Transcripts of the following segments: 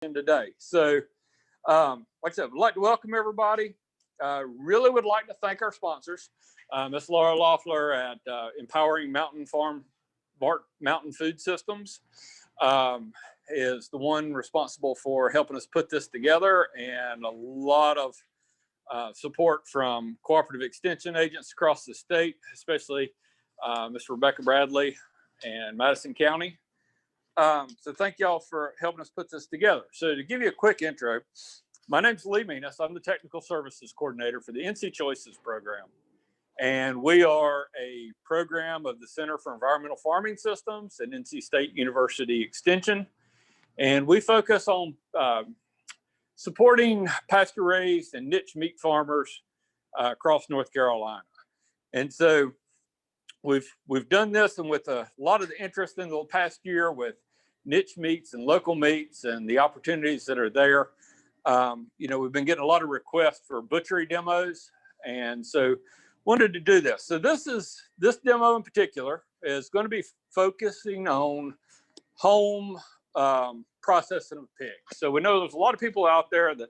today. So, like I said, I'd like to welcome everybody. Really would like to thank our sponsors. Miss Laura Loeffler at Empowering Mountain Food Systems is the one responsible for helping us put this together, and a lot of support from cooperative extension agents across the state, especially Ms. Rebecca Bradley and Madison County. So thank y'all for helping us put this together. So to give you a quick intro, my name's Lee Menius. I'm the Technical Services Coordinator for the NC Choices program. And we are a program of the Center for Environmental Farming Systems and NC State University Extension. And we focus on supporting pasture-raised and niche meat farmers across North Carolina. And so we've done this, and with a lot of the interest in the past year with niche meats and local meats and the opportunities that are there, we've been getting a lot of requests for butchery demos, and so wanted to do this. So this demo in particular is going to be focusing on home processing of pigs. So we know there's a lot of people out there that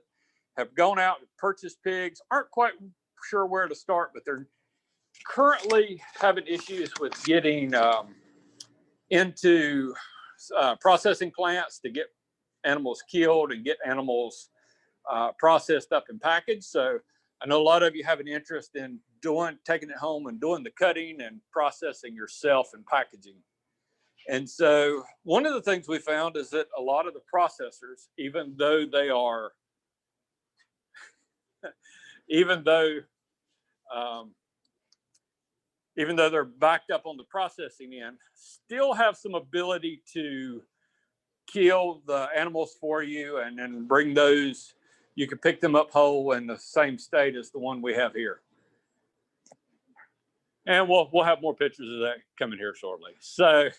have gone out and purchased pigs, aren't quite sure where to start, but they're currently having issues with getting into processing plants to get animals killed and get animals processed up and packaged. So I know a lot of you have an interest in taking it home and doing the cutting and processing yourself and packaging. And so one of the things we found is that a lot of the processors, even though they're backed up on the processing end, still have some ability to kill the animals for you and then bring those. You can pick them up whole in the same state as the one we have here. And we'll have more pictures of that coming here shortly. So,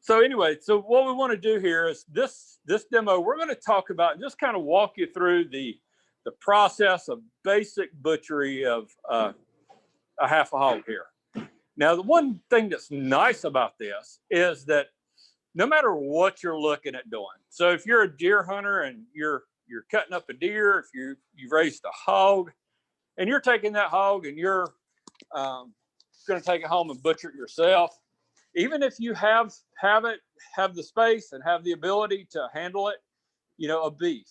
so what we want to do here is this demo, we're going to talk about, just kind of walk you through the process of basic butchery of a half a hog here. Now, the one thing that's nice about this is that no matter what you're looking at doing, so if you're a deer hunter and you're cutting up a deer, if you've raised a hog and you're taking that hog and you're going to take it home and butcher it yourself, even if you have the space and have the ability to handle it, a beef.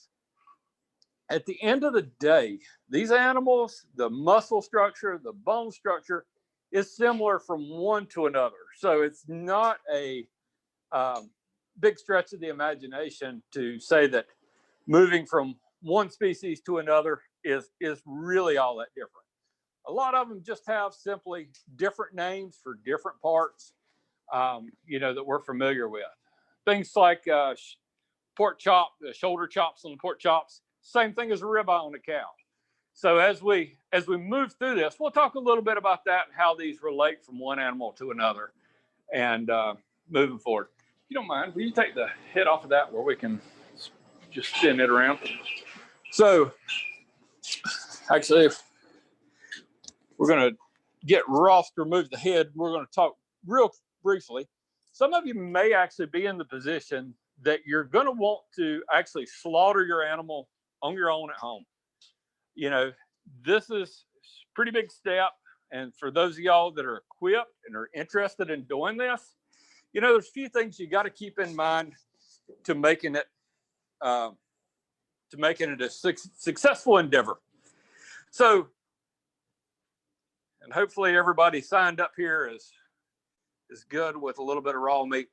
At the end of the day, these animals, the muscle structure, the bone structure is similar from one to another. So it's not a big stretch of the imagination to say that moving from one species to another is really all that different. A lot of them just have simply different names for different parts, that we're familiar with. Things like pork chop, the shoulder chops on the pork chops, same thing as a ribeye on a cow. So as we move through this, we'll talk a little bit about that and how these relate from one animal to another, and moving forward. If you don't mind, will you take the head off of that where we can just spin it around? So actually, if we're going to get Ross to remove the head, we're going to talk real briefly. Some of you may actually be in the position that you're going to want to actually slaughter your animal on your own at home. This is a pretty big step. And for those of y'all that are equipped and are interested in doing this, there's a few things you got to keep in mind to making it a successful endeavor. So, and hopefully everybody signed up here is good with a little bit of raw meat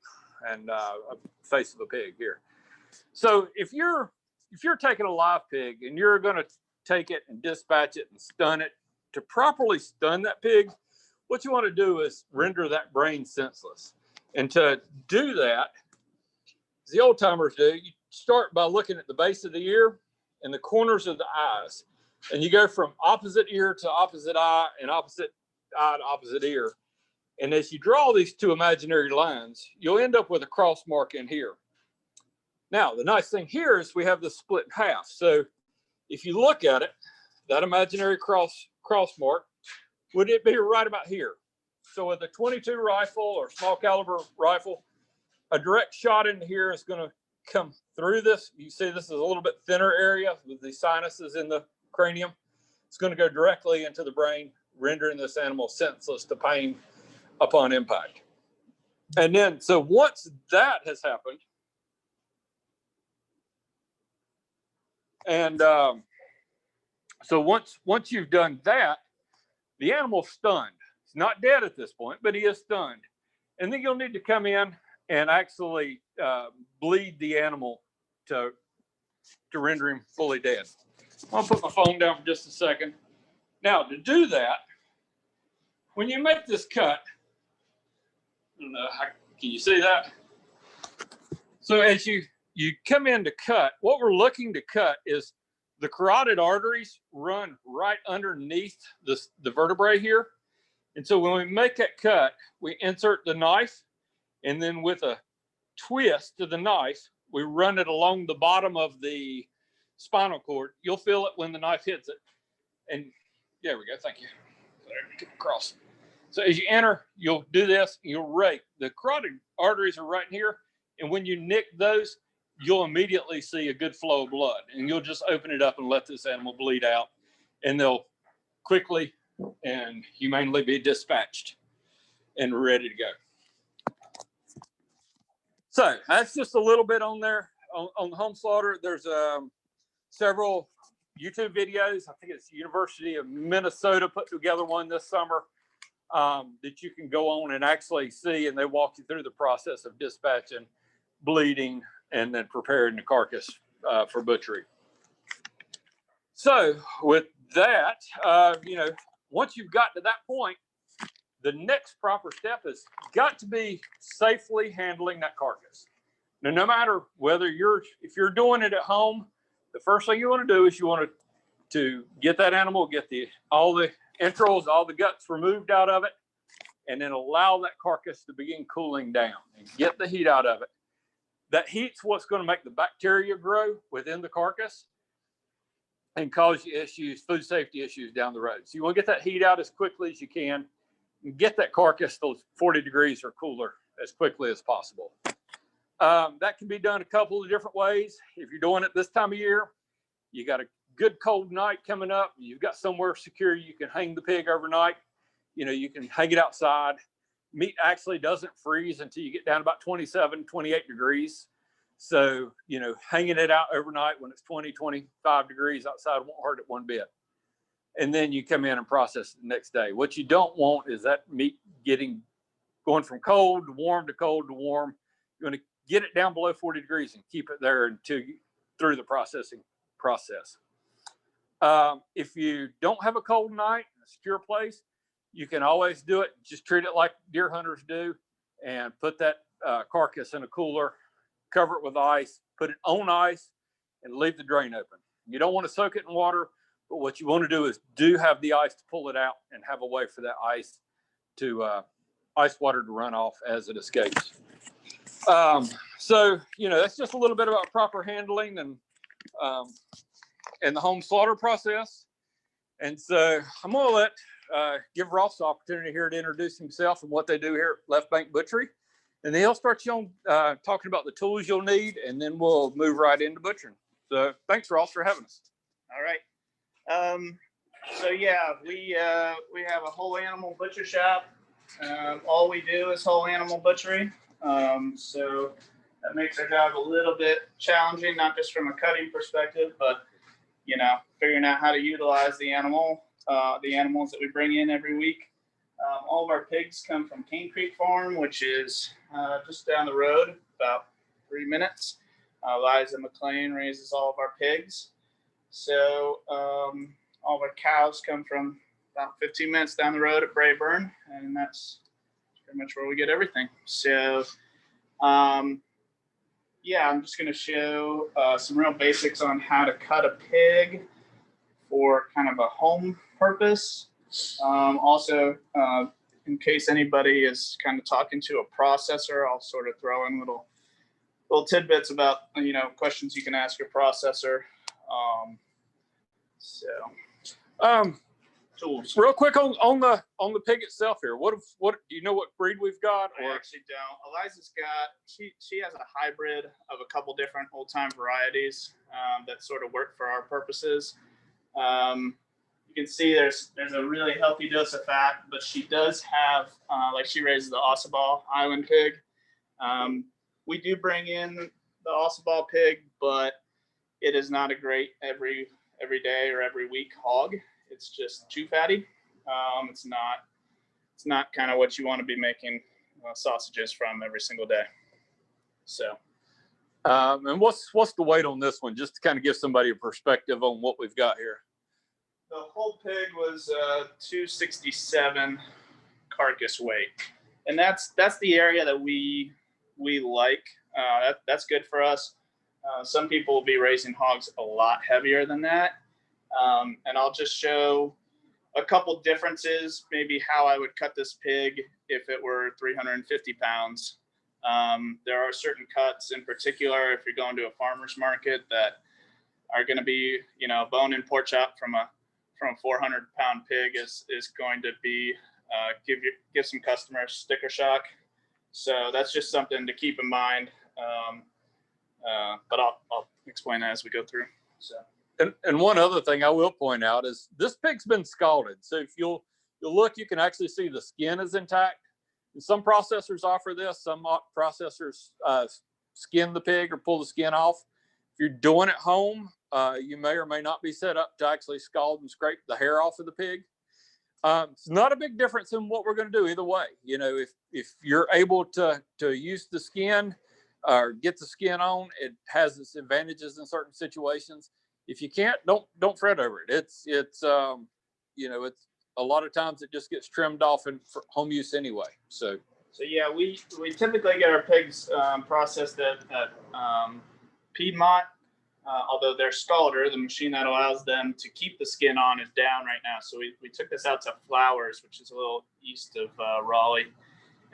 and a face of a pig here. So if you're taking a live pig and you're going to take it and dispatch it and stun it, to properly stun that pig, what you want to do is render that brain senseless. And to do that, as the old timers do, you start by looking at the base of the ear and the corners of the eyes. And you go from opposite ear to opposite eye and opposite eye to opposite ear. And as you draw these two imaginary lines, you'll end up with a cross mark in here. Now, the nice thing here is we have this split in half. So if you look at it, that imaginary cross mark, would it be right about here? So with a 22 rifle or small caliber rifle, a direct shot into here is going to come through this. You see this is a little bit thinner area with the sinuses in the cranium. It's going to go directly into the brain, rendering this animal senseless to pain upon impact. And then, so once that has happened, and so once you've done that, the animal's stunned. He's not dead at this point, but he is stunned. And then you'll need to come in and actually bleed the animal to render him fully dead. I'll put my phone down for just a second. Now, to do that, when you make this cut, I don't know, can you see that? So as you come in to cut, what we're looking to cut is the carotid arteries run right underneath the vertebrae here. And so when we make that cut, we insert the knife, and then with a twist to the knife, we run it along the bottom of the spinal cord. You'll feel it when the knife hits it. And there we go, thank you. There, across. So as you enter, you'll do this, you'll rake. The carotid arteries are right here, and when you nick those, you'll immediately see a good flow of blood, and you'll just open it up and let this animal bleed out, and they'll quickly and humanely be dispatched and ready to go. So that's just a little bit on there on home slaughter. There's several YouTube videos. I think it's University of Minnesota put together one this summer that you can go on and actually see, and they walk you through the process of dispatching, bleeding, and then preparing the carcass for butchery. So with that, once you've got to that point, the next proper step is got to be safely handling that carcass. Now, no matter whether if you're doing it at home, the first thing you want to do is you want to get that animal, get all the entrails, all the guts removed out of it, and then allow that carcass to begin cooling down and get the heat out of it. That heat's what's going to make the bacteria grow within the carcass and cause you issues, food safety issues down the road. So you want to get that heat out as quickly as you can and get that carcass to 40 degrees or cooler as quickly as possible. That can be done a couple of different ways. If you're doing it this time of year, you got a good cold night coming up, you've got somewhere secure you can hang the pig overnight. You can hang it outside. Meat actually doesn't freeze until you get down about 27, 28 degrees. So, hanging it out overnight when it's 20, 25 degrees outside won't hurt it one bit. And then you come in and process it the next day. What you don't want is that meat going from cold to warm to cold to warm. You want to get it down below 40 degrees and keep it there through the processing process. If you don't have a cold night, a secure place, you can always do it. Just treat it like deer hunters do and put that carcass in a cooler, cover it with ice, put it on ice, and leave the drain open. You don't want to soak it in water, but what you want to do is have the ice to pull it out and have a way for that ice water to run off as it escapes. So, that's just a little bit about proper handling and the home slaughter process. And so I'm going to give Ross the opportunity here to introduce himself and what they do here at Left Bank Butchery. And then he'll start you on talking about the tools you'll need, and then we'll move right into butchering. So thanks, Ross, for having us. All right. So yeah, we have a whole animal butcher shop. All we do is whole animal butchery. So that makes our job a little bit challenging, not just from a cutting perspective, but figuring out how to utilize the animals that we bring in every week. All of our pigs come from Cane Creek Farm, which is just down the road, about 3 minutes. Liza McLean raises all of our pigs. So all of our cows come from about 15 minutes down the road at Brayburn, and that's pretty much where we get everything. So yeah, I'm just going to show some real basics on how to cut a pig for kind of a home purpose. Also, in case anybody is kind of talking to a processor, I'll sort of throw in little tidbits about, questions you can ask your processor. tools. Real quick on the pig itself here. What do you know what breed we've got? I actually don't. Eliza's got, she has a hybrid of a couple different old time varieties that sort of work for our purposes. You can see there's a really healthy dose of fat, but she does have like she raises the Ossabaw Island pig. We do bring in the Ossabaw pig, but it is not a great every day or every week hog. It's just too fatty. It's not kind of what you want to be making sausages from every single day. So, and what's the weight on this one, just to kind of give somebody a perspective on what we've got here? The whole pig was 267 carcass weight, and that's the area that we like. That's good for us. Some people will be raising hogs a lot heavier than that, and I'll just show a couple differences, maybe how I would cut this pig if it were 350 pounds. There are certain cuts in particular, if you're going to a farmer's market, that are going to be, bone and pork chop from a 400-pound pig is going to be give some customers sticker shock. So that's just something to keep in mind. But I'll explain that as we go through. So. And one other thing I will point out is this pig's been scalded. So if you'll look, you can actually see the skin is intact. And some processors offer this. Some processors skin the pig or pull the skin off. If you're doing it home, you may or may not be set up to actually scald and scrape the hair off of the pig. It's not a big difference in what we're going to do either way. If you're able to use the skin or get the skin on, it has its advantages in certain situations. If you can't, don't fret over it. It's a lot of times it just gets trimmed off for home use anyway. So yeah, we typically get our pigs processed at Piedmont. Although their scalder, the machine that allows them to keep the skin on, is down right now. So we took this out to Flowers, which is a little east of Raleigh,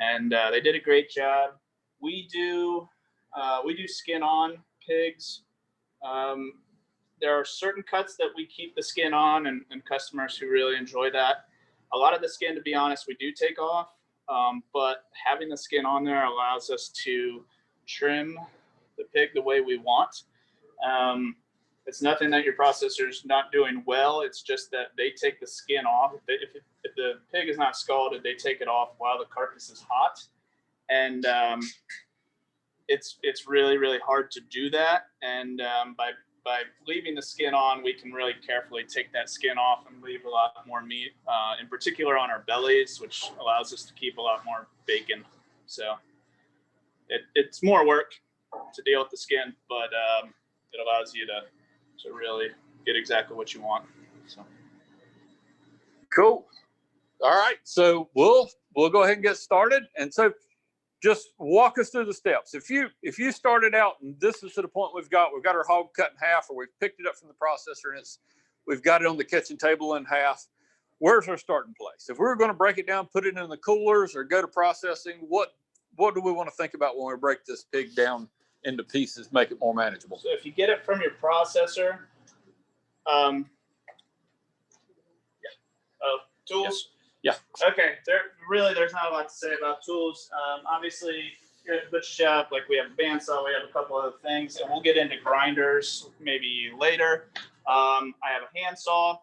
and they did a great job. We do skin on pigs. There are certain cuts that we keep the skin on, and customers who really enjoy that. A lot of the skin, to be honest, we do take off, but having the skin on there allows us to trim the pig the way we want. It's nothing that your processor's not doing well. It's just that they take the skin off. If the pig is not scalded, they take it off while the carcass is hot, and it's really, really hard to do that. And by leaving the skin on, we can really carefully take that skin off and leave a lot more meat, in particular on our bellies, which allows us to keep a lot more bacon. So it's more work to deal with the skin, but it allows you to really get exactly what you want. So. Cool. All right, so we'll go ahead and get started. And so just walk us through the steps. If you started out and this is to the point we've got our hog cut in half, or we've picked it up from the processor and we've got it on the kitchen table in half, where's our starting place? If we were going to break it down, put it in the coolers or go to processing, what do we want to think about when we break this pig down into pieces, make it more manageable? So if you get it from your processor, tools. Yeah. Okay. There's not a lot to say about tools. Obviously, here at the butcher shop, like we have a bandsaw, we have a couple other things, and we'll get into grinders maybe later. I have a handsaw.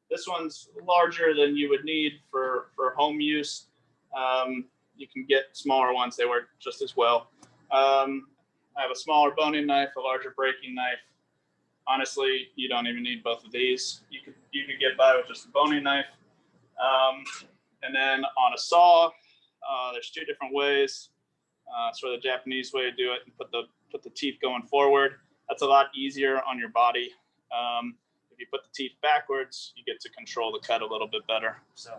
This one's larger than you would need for home use. You can get smaller ones; they work just as well. I have a smaller boning knife, a larger breaking knife. Honestly, you don't even need both of these. You could get by with just a boning knife. And then on a saw, there's two different ways. Sort of the Japanese way to do it, and put the teeth going forward. That's a lot easier on your body. If you put the teeth backwards, you get to control the cut a little bit better. So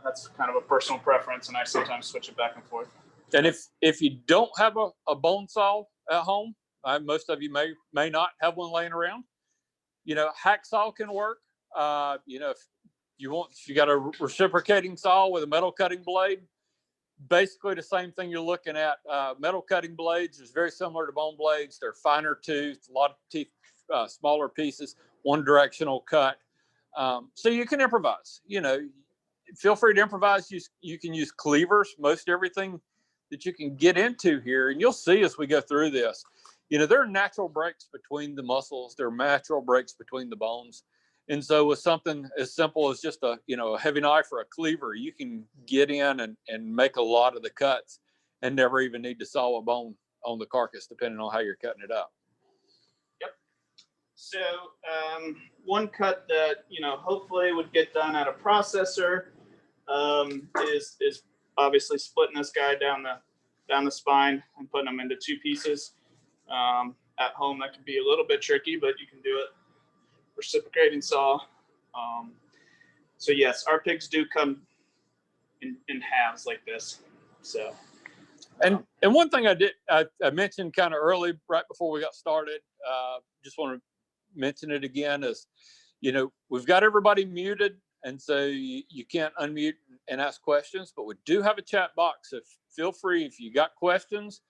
that's kind of a personal preference, and I sometimes switch it back and forth. And if you don't have a bone saw at home, most of you may not have one laying around. Hacksaw can work. If you got a reciprocating saw with a metal cutting blade, basically the same thing you're looking at. Metal cutting blades is very similar to bone blades. They're finer toothed, a lot of teeth, smaller pieces, one directional cut. So you can improvise, feel free to improvise. You can use cleavers, most everything that you can get into here. And you'll see as we go through this, there are natural breaks between the muscles. There are natural breaks between the bones. And so with something as simple as just a heavy knife or a cleaver, you can get in and make a lot of the cuts and never even need to saw a bone on the carcass, depending on how you're cutting it up. Yep. So one cut that, hopefully would get done at a processor is obviously splitting this guy down the spine and putting them into two pieces. At home, that can be a little bit tricky, but you can do it. Reciprocating saw. So yes, our pigs do come in halves like this. So. And one thing I mentioned kind of early, right before we got started, just want to mention it again, is, we've got everybody muted, and so you can't unmute and ask questions, but we do have a chat box. So feel free, if you got questions.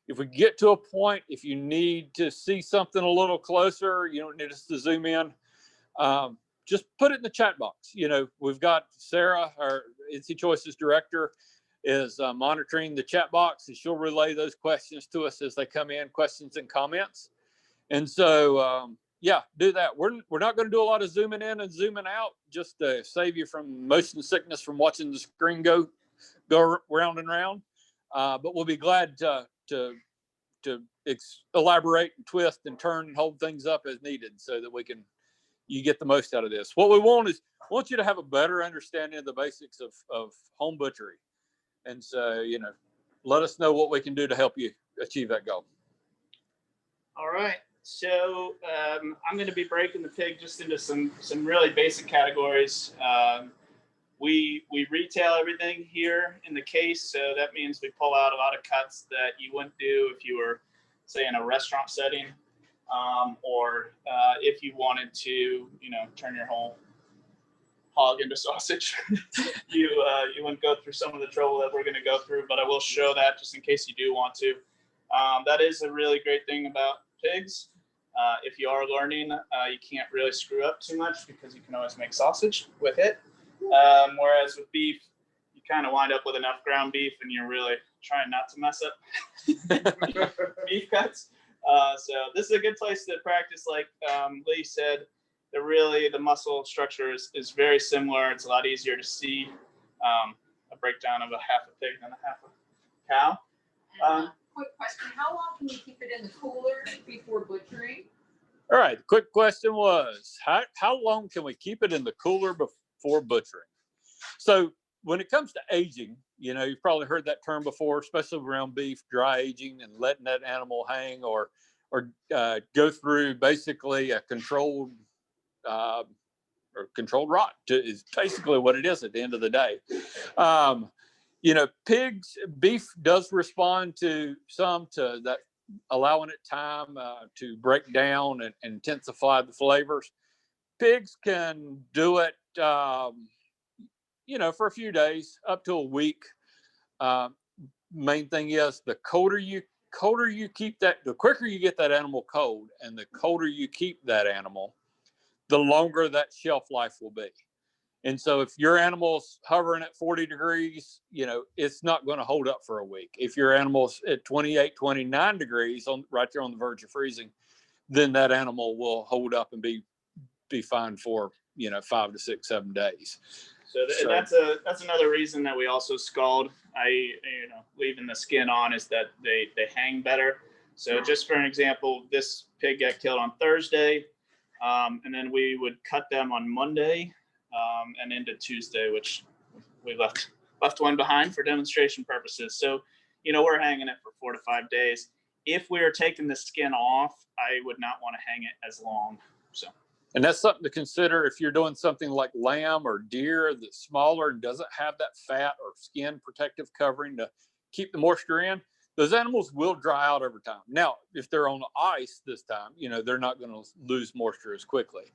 If we get to a point, if you need to see something a little closer, you don't need us to zoom in, just put it in the chat box. We've got Sarah, our NC Choices director, is monitoring the chat box, and she'll relay those questions to us as they come in, questions and comments. And so, yeah, do that. We're not going to do a lot of zooming in and zooming out, just to save you from motion sickness from watching the screen go round and round. But we'll be glad to elaborate and twist and turn and hold things up as needed, so that you get the most out of this. What we want you to have a better understanding of the basics of home butchery. And so, let us know what we can do to help you achieve that goal. All right. So I'm going to be breaking the pig just into some really basic categories. We retail everything here in the case, so that means we pull out a lot of cuts that you wouldn't do if you were, say, in a restaurant setting, or if you wanted to, turn your whole hog into sausage. you wouldn't go through some of the trouble that we're going to go through, but I will show that just in case you do want to. That is a really great thing about pigs. If you are learning, you can't really screw up too much, because you can always make sausage with it. Whereas with beef, you kind of wind up with enough ground beef, and you're really trying not to mess up beef cuts. So this is a good place to practice. Like Lee said, the muscle structure is very similar. It's a lot easier to see a breakdown of a half a pig than a half a cow. Quick question: how long can you keep it in the cooler before butchering? All right. The quick question was, how long can we keep it in the cooler before butchering? So when it comes to aging, you've probably heard that term before, especially around beef, dry aging and letting that animal hang or go through basically a controlled rot is basically what it is at the end of the day. Beef does respond to that, allowing it time to break down and intensify the flavors. Pigs can do it, for a few days, up to a week. Main thing is the colder you keep that, the quicker you get that animal cold, and the colder you keep that animal, the longer that shelf life will be. And so if your animal's hovering at 40 degrees, it's not going to hold up for a week. If your animal's at 28, 29 degrees, right there on the verge of freezing, then that animal will hold up and be fine for, 5 to 6, 7 days. So that's another reason that we also scald. Leaving the skin on is that they hang better. So just for an example, this pig got killed on Thursday, and then we would cut them on Monday and into Tuesday, which we left one behind for demonstration purposes. So, we're hanging it for 4 to 5 days. If we were taking the skin off, I would not want to hang it as long. So. And that's something to consider if you're doing something like lamb or deer that's smaller and doesn't have that fat or skin protective covering to keep the moisture in. Those animals will dry out over time. Now, if they're on ice this time, they're not going to lose moisture as quickly.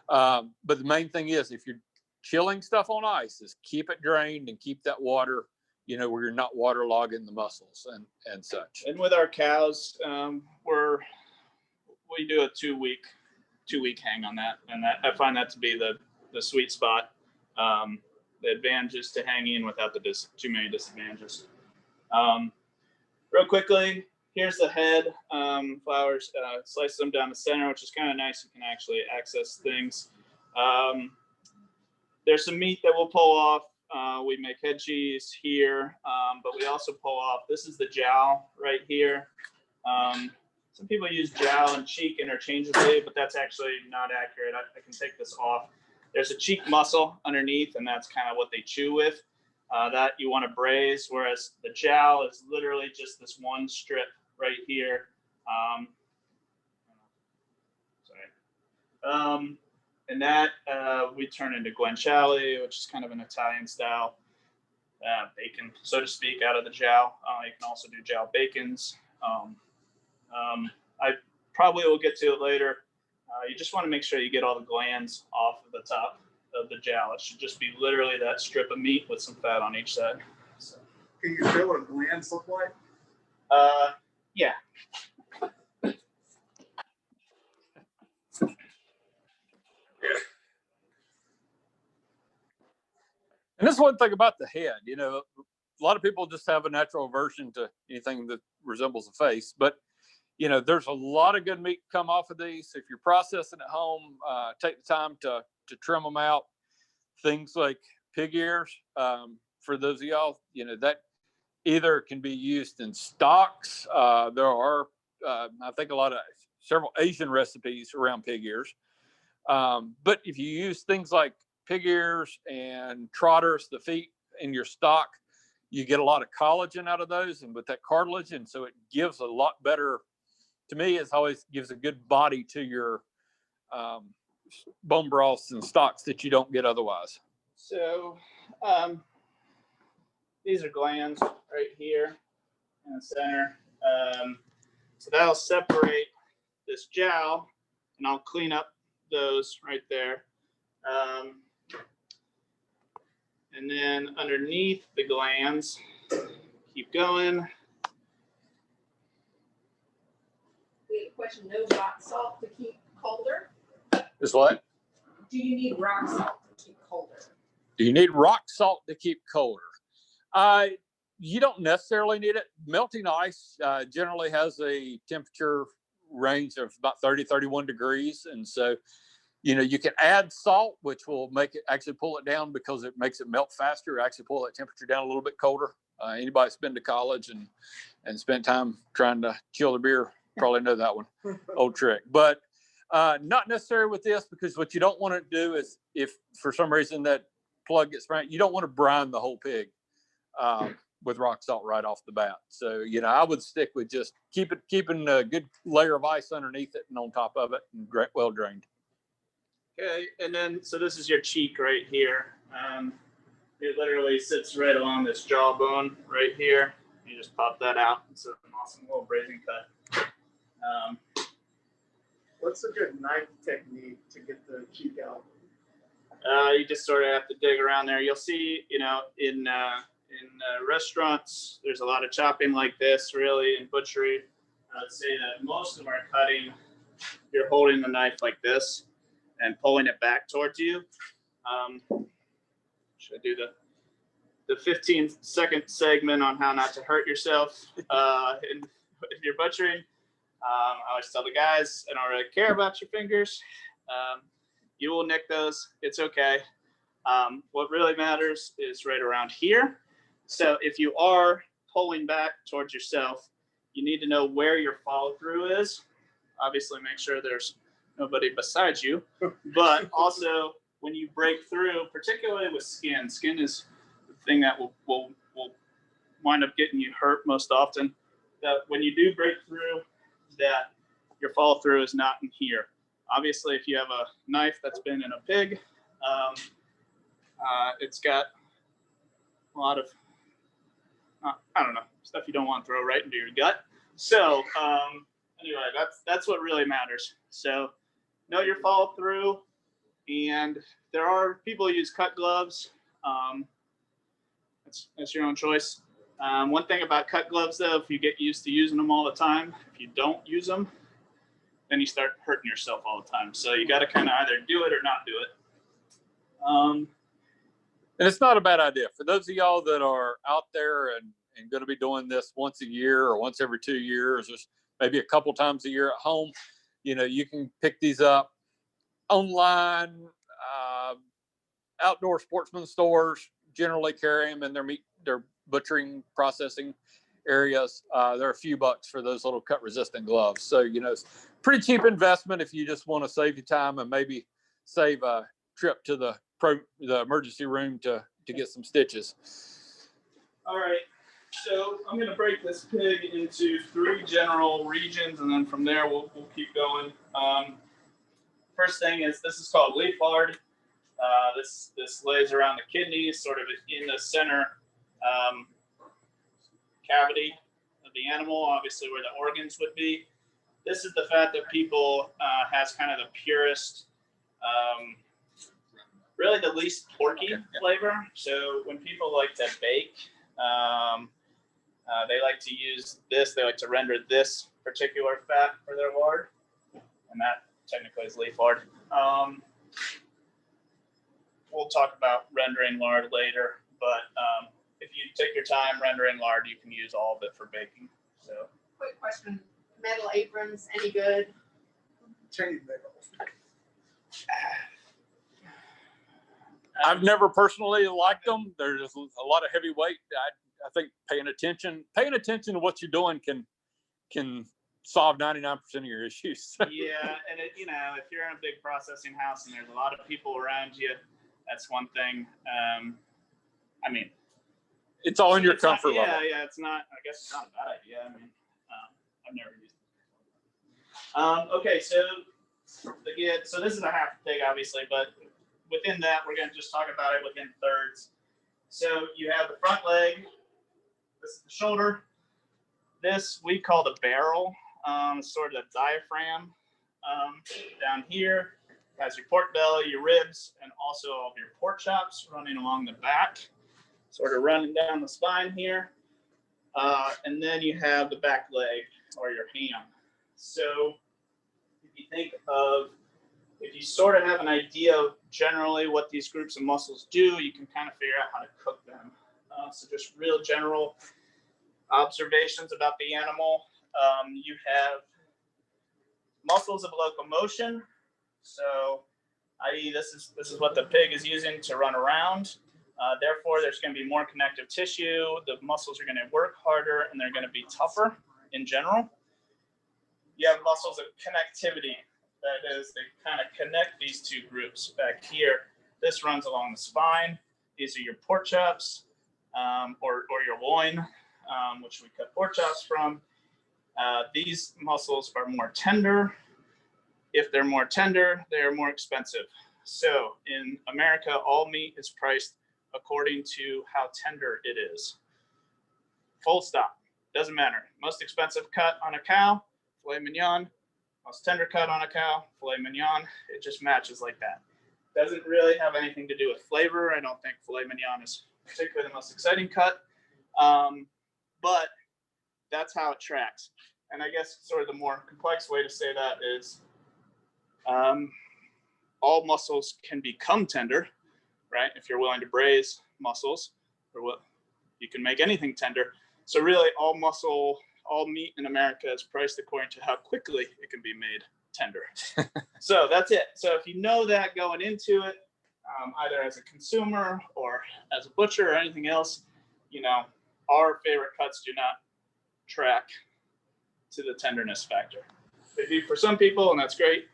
But the main thing is, if you're chilling stuff on ice, is keep it drained and keep that water, where you're not waterlogging the muscles and such. And with our cows, we do a 2 week hang on that, and I find that to be the sweet spot. The advantages to hanging without the too many disadvantages. Real quickly, here's the head. Flowers, slice them down the center, which is kind of nice. You can actually access things. There's some meat that we'll pull off. We make head cheese here, but we also pull off, this is the jowl right here. Some people use jowl and cheek interchangeably, but that's actually not accurate. I can take this off. There's a cheek muscle underneath, and that's kind of what they chew with. That you want to braise, whereas the jowl is literally just this one strip right here. And that we turn into guanciale, which is kind of an Italian style bacon, so to speak, out of the jowl. You can also do jowl bacons. I probably will get to it later. You just want to make sure you get all the glands off of the top of the jowl. It should just be literally that strip of meat with some fat on each side. So. Can you show what a glands look like? Yeah. And this is one thing about the head, you know, a lot of people just have a natural aversion to anything that resembles a face, but you know, there's a lot of good meat come off of these. If you're processing at home, take the time to trim them out. Things like pig ears, for those of y'all, you know, that either can be used in stocks. There are, I think, several Asian recipes around pig ears. But if you use things like pig ears and trotters, the feet in your stock, you get a lot of collagen out of those, and with that cartilage, and so it gives a lot better. To me, it always gives a good body to your bone broths and stocks that you don't get otherwise. So these are glands right here in the center. So that'll separate this jowl, and I'll clean up those right there. And then underneath the glands, keep going. We have a question, no rock salt to keep colder? Is what? Do you need rock salt to keep colder? Do you need rock salt to keep colder? You don't necessarily need it. Melting ice generally has a temperature range of about 30, 31 degrees. And so, you know, you can add salt, which will make it actually pull it down because it makes it melt faster, actually pull that temperature down a little bit colder. Anybody that's been to college and spent time trying to chill the beer probably know that one, old trick. But not necessarily with this, because what you don't want to do is, if for some reason that plug gets burnt, you don't want to brine the whole pig with rock salt right off the bat. So, you know, I would stick with just keeping a good layer of ice underneath it and on top of it, and well drained. Okay, and then so this is your cheek right here. It literally sits right along this jawbone right here. You just pop that out. It's an awesome little braising cut. What's a good knife technique to get the cheek out? You just sort of have to dig around there. You'll see, you know, in restaurants, there's a lot of chopping like this, really, in butchery. I would say that most of our cutting, you're holding the knife like this and pulling it back towards you. Should I do the 15-second segment on how not to hurt yourself if you're butchering? I always tell the guys, I don't really care about your fingers. You will nick those. It's okay. What really matters is right around here. So if you are pulling back towards yourself, you need to know where your follow through is. Obviously, make sure there's nobody beside you, but also when you break through, particularly with skin is the thing that will wind up getting you hurt most often. That when you do break through, that your follow through is not in here. Obviously, if you have a knife that's been in a pig, it's got a lot of, I don't know, stuff you don't want to throw right into your gut. So anyway, that's what really matters. So know your follow through, and there are people who use cut gloves. That's your own choice. One thing about cut gloves, though, if you get used to using them all the time, if you don't use them, then you start hurting yourself all the time. So you got to kind of either do it or not do it. And it's not a bad idea for those of y'all that are out there and going to be doing this once a year or once every 2 years, or maybe a couple times a year at home. You know, you can pick these up online. Outdoor sportsman stores generally carry them in their butchering processing areas. They're a few bucks for those little cut resistant gloves. So, you know, it's pretty cheap investment if you just want to save you time and maybe save a trip to the emergency room to get some stitches. All right. So I'm going to break this pig into 3 general regions, and then from there we'll keep going. First thing is, this is called leaf lard. This lays around the kidneys, sort of in the center cavity of the animal, obviously where the organs would be. This is the fat that people has kind of the purest, really the least porky flavor. So when people like to bake, they like to use this. They like to render this particular fat for their lard, and that technically is leaf lard. We'll talk about rendering lard later, but if you take your time rendering lard, you can use all of it for baking. So, Quick question: metal aprons, any good? Chain metal. I've never personally liked them. There's a lot of heavy weight. I think paying attention to what you're doing can solve 99% of your issues. yeah, and you know, if you're in a big processing house and there's a lot of people around you, that's one thing. I mean, it's all in your comfort level. Yeah, it's not. I guess it's not a bad idea. I mean, I've never used it. Okay, so again, so this is a half pig, obviously, but within that, we're going to just talk about it within thirds. So you have the front leg. This is the shoulder. This we call the barrel, sort of the diaphragm. Down here has your pork belly, your ribs, and also all of your pork chops running along the back, sort of running down the spine here. And then you have the back leg or your ham. So if you think of, if you sort of have an idea of generally what these groups of muscles do, you can kind of figure out how to cook them. So just real general observations about the animal. You have muscles of locomotion. So, i.e., this is what the pig is using to run around. Therefore, there's going to be more connective tissue. The muscles are going to work harder, and they're going to be tougher in general. You have muscles of connectivity. That is, they kind of connect these two groups back here. This runs along the spine. These are your pork chops, or your loin, which we cut pork chops from. These muscles are more tender. If they're more tender, they are more expensive. So in America, all meat is priced according to how tender it is. Full stop. Doesn't matter. Most expensive cut on a cow, filet mignon. Most tender cut on a cow, filet mignon. It just matches like that. Doesn't really have anything to do with flavor. I don't think filet mignon is particularly the most exciting cut. But that's how it tracks. And I guess sort of the more complex way to say that is all muscles can become tender, right? If you're willing to braise muscles, or what, you can make anything tender. So really all meat in America is priced according to how quickly it can be made tender. So that's it. So if you know that going into it, either as a consumer or as a butcher or anything else, you know, our favorite cuts do not track to the tenderness factor. They do for some people, and that's great.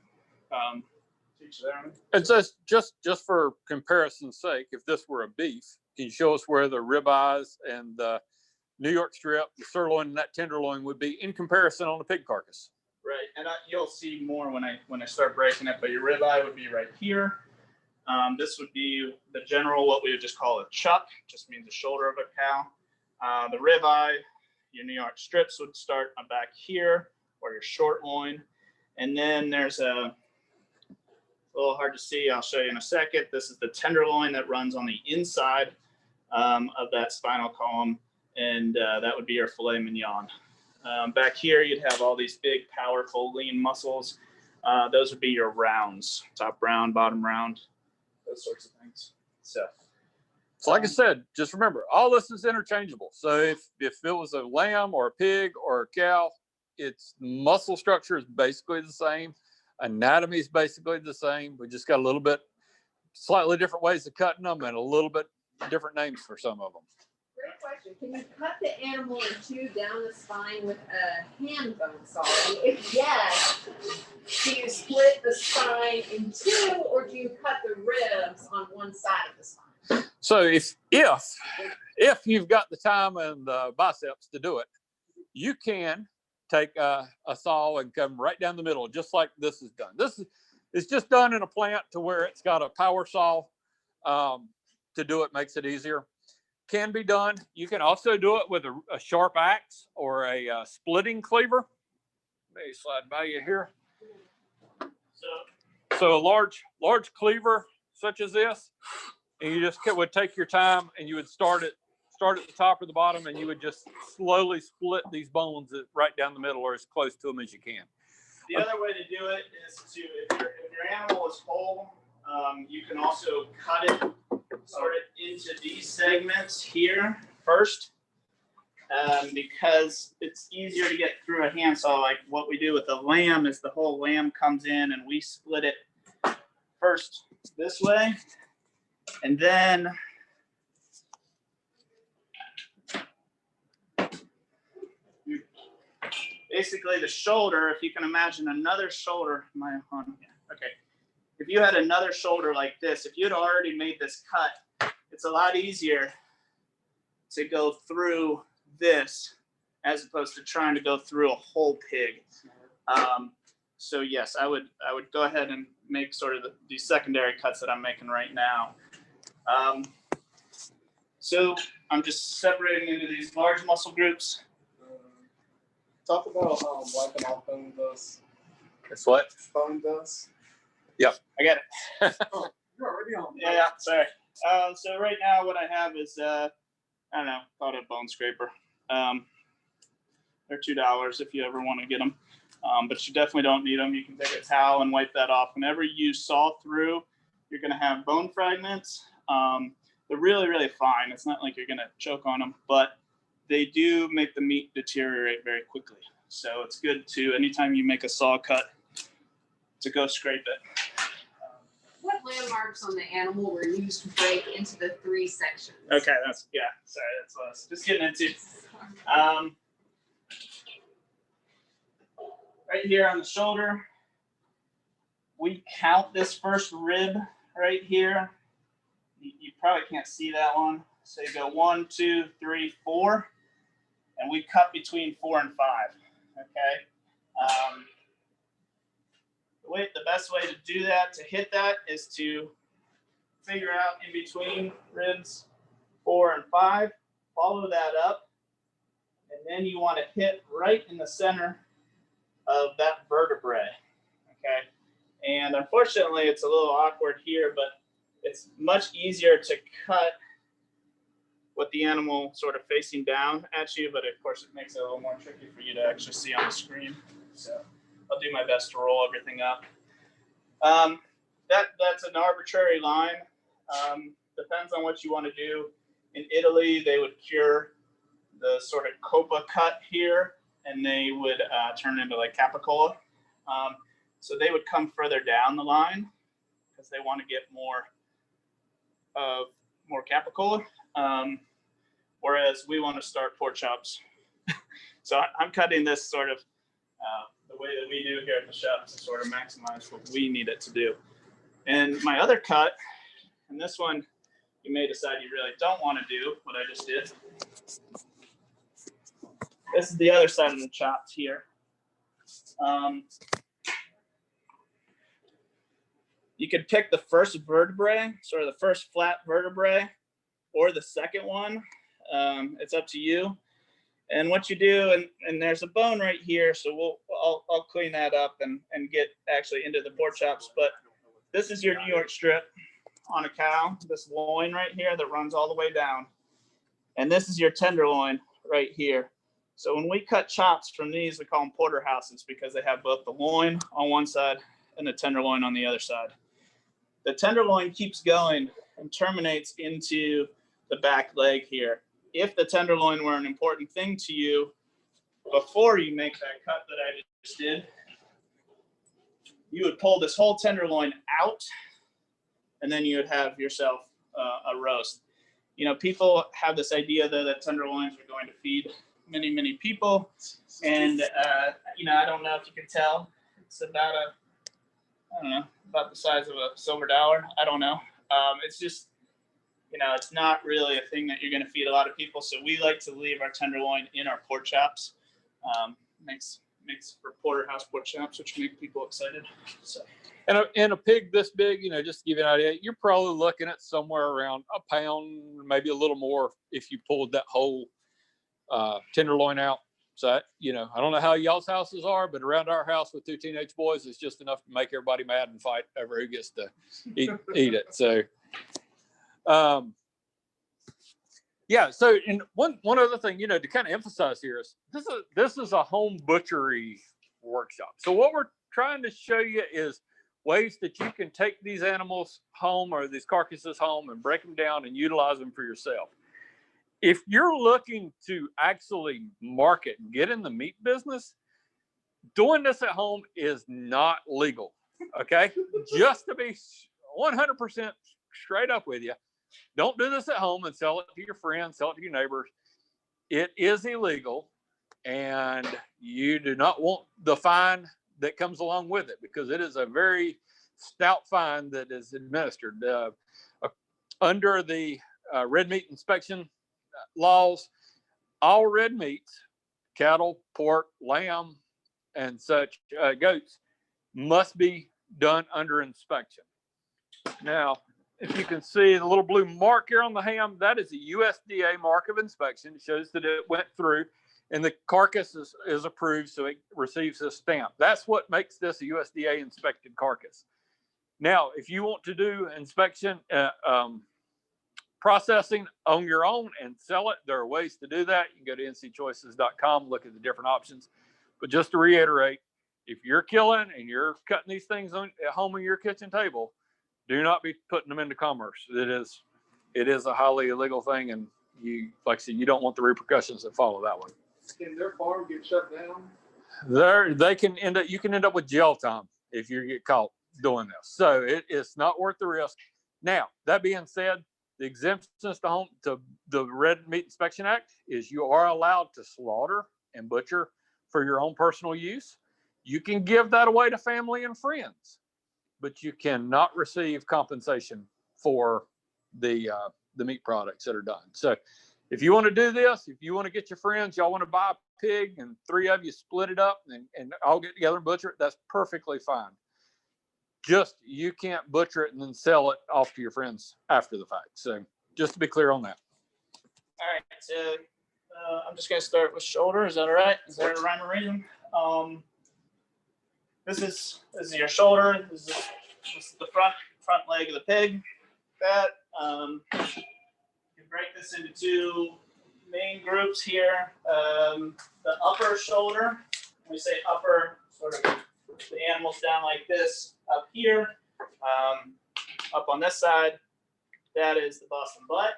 Teach them. And just for comparison's sake, if this were a beef, can you show us where the ribeyes and the New York strip, the sirloin, and that tenderloin would be in comparison on the pig carcass? Right, and you'll see more when I start breaking it. But your ribeye would be right here. This would be the general, what we would just call a chuck, just means the shoulder of a cow. The ribeye, your New York strips would start back here, or your short loin. And then there's a little hard to see. I'll show you in a second. This is the tenderloin that runs on the inside of that spinal column, and that would be your filet mignon. Back here, you'd have all these big, powerful, lean muscles. Those would be your rounds, top round, bottom round. those sorts of things. So like I said, just remember, all this is interchangeable. So if it was a lamb or a pig or a cow, its muscle structure is basically the same. Anatomy is basically the same. We just got a little bit slightly different ways of cutting them and a little bit different names for some of them. Great question. Can you cut the animal in two down the spine with a hand bone saw? And if yes, do you split the spine in two, or do you cut the ribs on one side of the spine? So if you've got the time and the biceps to do it, you can take a saw and come right down the middle, just like this is done. It's just done in a plant to where it's got a power saw to do it, makes it easier. Can be done. You can also do it with a sharp axe or a splitting cleaver. Let me slide by you here. So a large cleaver such as this, and you just would take your time and you would start at the top or the bottom, and you would just slowly split these bones right down the middle or as close to them as you can. the other way to do it is to, if your animal is whole, you can also cut it sort of into these segments here first, because it's easier to get through a handsaw. Like what we do with the lamb is the whole lamb comes in and we split it first this way, and then basically the shoulder, if you can imagine another shoulder, okay. If you had another shoulder like this, if you had already made this cut, it's a lot easier to go through this as opposed to trying to go through a whole pig. So yes, I would go ahead and make sort of these secondary cuts that I'm making right now. So I'm just separating into these large muscle groups. Talk about wiping off bone dust. It's what? Bone dust. Yep. I got it. Oh, you're already on. Yeah, sorry. So right now what I have is, I don't know, call it a bone scraper. They're $2 if you ever want to get them. But you definitely don't need them. You can take a towel and wipe that off. Whenever you saw through, you're going to have bone fragments. They're really, really fine. It's not like you're going to choke on them, but they do make the meat deteriorate very quickly. So it's good to, anytime you make a saw cut, to go scrape it. What landmarks on the animal were used to break into the three sections? Okay, that's what I was just getting into. Right here on the shoulder, we count this first rib right here. You probably can't see that one. So you go 1, 2, 3, 4, and we cut between 4 and 5. Okay. The best way to do that, to hit that, is to figure out in between ribs 4 and 5, follow that up, and then you want to hit right in the center of that vertebrae. Okay. And unfortunately, it's a little awkward here, but it's much easier to cut with the animal sort of facing down at you, but of course it makes it a little more tricky for you to actually see on the screen. So I'll do my best to roll everything up. That's an arbitrary line. Depends on what you want to do. In Italy, they would cure the sort of copa cut here, and they would turn into like capicola. So they would come further down the line because they want to get more capicola. Whereas we want to start pork chops. So I'm cutting this sort of the way that we do here at the shop to sort of maximize what we need it to do. And my other cut, and this one you may decide you really don't want to do what I just did. This is the other side of the chops here. You could pick the first vertebrae, sort of the first flat vertebrae, or the second one. It's up to you. And what you do, and there's a bone right here, so I'll clean that up and get actually into the pork chops. But this is your New York strip on a cow, this loin right here that runs all the way down. And this is your tenderloin right here. So when we cut chops from these, we call them porterhouses because they have both the loin on one side and the tenderloin on the other side. the tenderloin keeps going and terminates into the back leg here. If the tenderloin were an important thing to you before you make that cut that I just did, you would pull this whole tenderloin out, and then you would have yourself a roast. You know, people have this idea though that tenderloins are going to feed many, many people, and you know, I don't know if you can tell. It's about I don't know, about the size of a silver dollar. I don't know. It's just, you know, it's not really a thing that you're going to feed a lot of people. So we like to leave our tenderloin in our pork chops. Makes for porterhouse pork chops, which make people excited. So. And a pig this big, you know, just to give you an idea, you're probably looking at somewhere around a pound, maybe a little more if you pulled that whole tenderloin out. So, you know, I don't know how y'all's houses are, but around our house with 2 teenage boys, it's just enough to make everybody mad and fight over who gets to eat it. So, yeah. So, and one other thing, you know, to kind of emphasize here is this is a home butchery workshop. So what we're trying to show you is ways that you can take these animals home or these carcasses home and break them down and utilize them for yourself. If you're looking to actually market and get in the meat business, doing this at home is not legal. Okay. Just to be 100% straight up with you, don't do this at home and sell it to your friends, sell it to your neighbors. It is illegal, and you do not want the fine that comes along with it, because it is a very stout fine that is administered under the red meat inspection laws. All red meats, cattle, pork, lamb, and such, goats, must be done under inspection. Now, if you can see the little blue mark here on the ham, that is a USDA mark of inspection. It shows that it went through and the carcass is approved, so it receives a stamp. That's what makes this a USDA inspected carcass. Now, if you want to do inspection, processing on your own and sell it, there are ways to do that. You can go to ncchoices.com, look at the different options. But just to reiterate, if you're killing and you're cutting these things at home on your kitchen table, do not be putting them into commerce. It is a highly illegal thing, and you, like I said, you don't want the repercussions that follow that one. Can their farm get shut down? They can you can end up with jail time if you get caught doing this. So it's not worth the risk. Now, that being said, the exemptions to the Red Meat Inspection Act is you are allowed to slaughter and butcher for your own personal use. You can give that away to family and friends, but you cannot receive compensation for the meat products that are done. So if you want to do this, if you want to get your friends, y'all want to buy a pig and 3 of you split it up and all get together and butcher it, that's perfectly fine. Just, you can't butcher it and then sell it off to your friends after the fact. So just to be clear on that. All right, so I'm just going to start with shoulder. Is that all right? Is there a rhyme or reason? This is your shoulder. This is the front leg of the pig. That you break this into 2 main groups here. The upper shoulder. When we say upper, sort of the animal's down like this. Up here, up on this side, that is the bust and butt.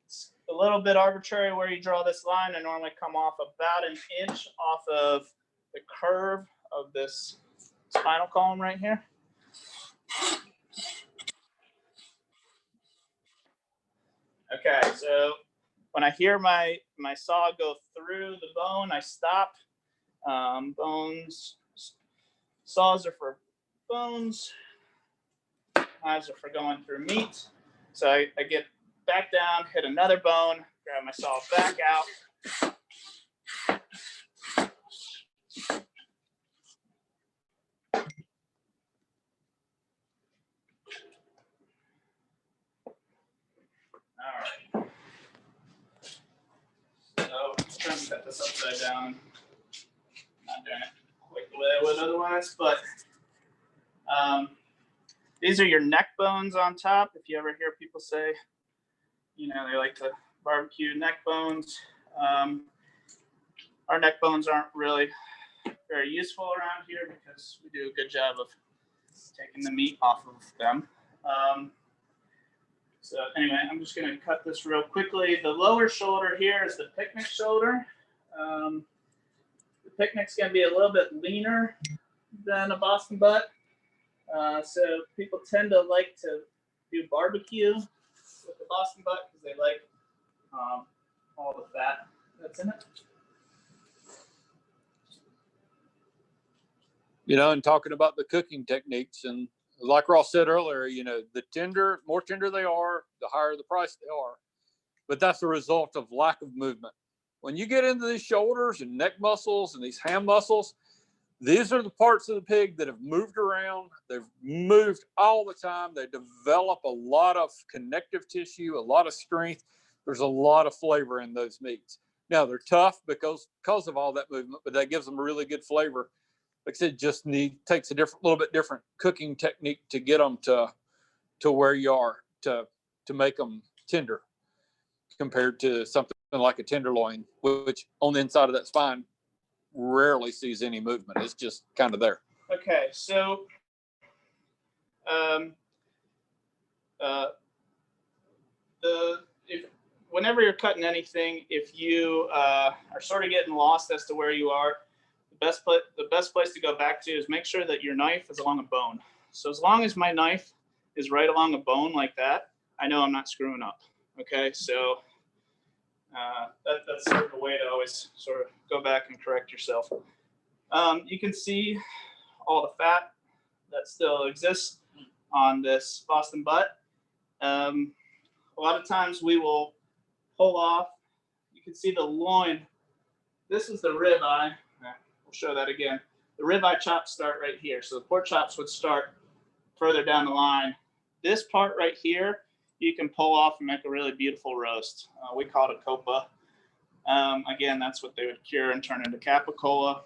It's a little bit arbitrary where you draw this line. I normally come off about 1 inch off of the curve of this spinal column right here. Okay, so when I hear my saw go through the bone, I stop. Saws are for bones. Knives are for going through meat. So I get back down, hit another bone, grab my saw back out. All right. So I'm trying to cut this upside down. Not doing it quite the way I would otherwise, but these are your neck bones on top. If you ever hear people say, you know, they like to barbecue neck bones. Our neck bones aren't really very useful around here because we do a good job of taking the meat off of them. So anyway, I'm just going to cut this real quickly. The lower shoulder here is the picnic shoulder. The picnic's going to be a little bit leaner than a Boston butt. So people tend to like to do barbecue with the Boston butt because they like all the fat that's in it. You know, and talking about the cooking techniques, and like Ross said earlier, you know, the more tender they are, the higher the price they are. But that's a result of lack of movement. When you get into these shoulders and neck muscles and these ham muscles, these are the parts of the pig that have moved around. They've moved all the time. They develop a lot of connective tissue, a lot of strength. There's a lot of flavor in those meats. Now, they're tough because of all that movement, but that gives them a really good flavor. Like I said, takes a little bit different cooking technique to get them to where you are to make them tender compared to something like a tenderloin, which on the inside of that spine rarely sees any movement. It's just kind of there. Okay, so whenever you're cutting anything, if you are sort of getting lost as to where you are, the best place to go back to is make sure that your knife is along a bone. So as long as my knife is right along a bone like that, I know I'm not screwing up. Okay, so that's sort of a way to always sort of go back and correct yourself. You can see all the fat that still exists on this Boston butt. A lot of times we will pull off. You can see the loin. This is the rib eye. We'll show that again. The ribeye chops start right here. So the pork chops would start further down the line. This part right here, you can pull off and make a really beautiful roast. We call it a copa. Again, that's what they would cure and turn into capicola.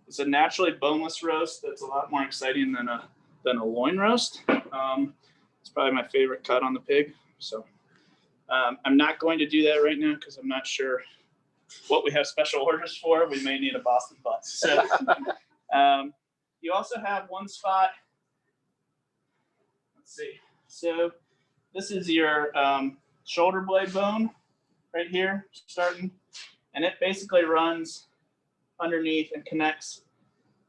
It's a naturally boneless roast that's a lot more exciting than a loin roast. It's probably my favorite cut on the pig. So I'm not going to do that right now because I'm not sure what we have special orders for. We may need a Boston butt. So you also have one spot. Let's see. So this is your shoulder blade bone right here, starting, and it basically runs underneath and connects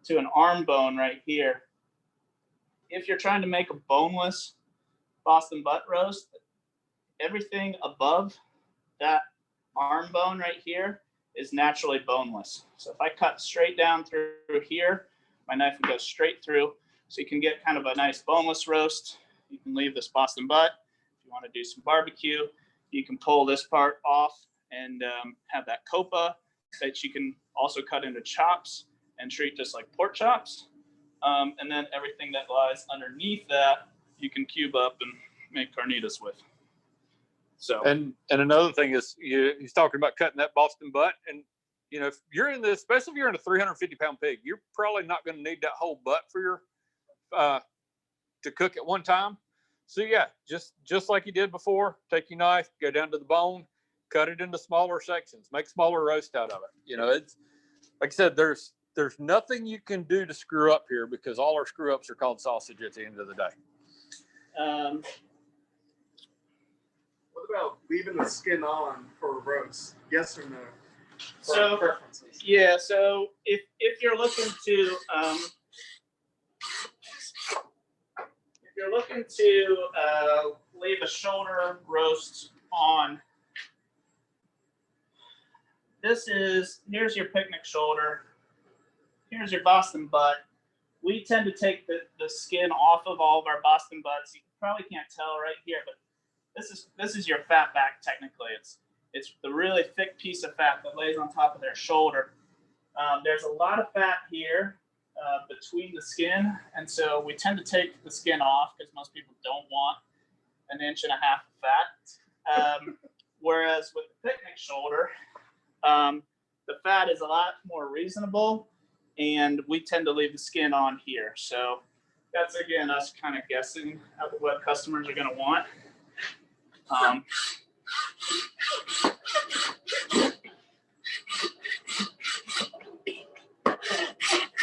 to an arm bone right here. If you're trying to make a boneless Boston butt roast, everything above that arm bone right here is naturally boneless. So if I cut straight down through here, my knife would go straight through. So you can get kind of a nice boneless roast. You can leave this Boston butt. If you want to do some barbecue, you can pull this part off and have that copa that you can also cut into chops and treat just like pork chops. And then everything that lies underneath that, you can cube up and make carnitas with. So and another thing is he's talking about cutting that Boston butt, and you know, if you're in this, especially if you're in a 350-pound pig, you're probably not going to need that whole butt for your to cook at one time. So yeah, just like you did before, take your knife, go down to the bone, cut it into smaller sections, make smaller roast out of it. You know, it's like I said, there's nothing you can do to screw up here because all our screw ups are called sausage at the end of the day. What about leaving the skin on for a roast? Yes or no? So yeah, so if you're looking to leave a shoulder roast on, here's your picnic shoulder, here's your Boston butt. We tend to take the skin off of all of our Boston butts. You probably can't tell right here, but this is your fat back technically. It's the really thick piece of fat that lays on top of their shoulder. There's a lot of fat here between the skin, and so we tend to take the skin off because most people don't want 1.5 inches of fat. Whereas with the picnic shoulder, the fat is a lot more reasonable, and we tend to leave the skin on here. So that's, again, us kind of guessing at what customers are going to want.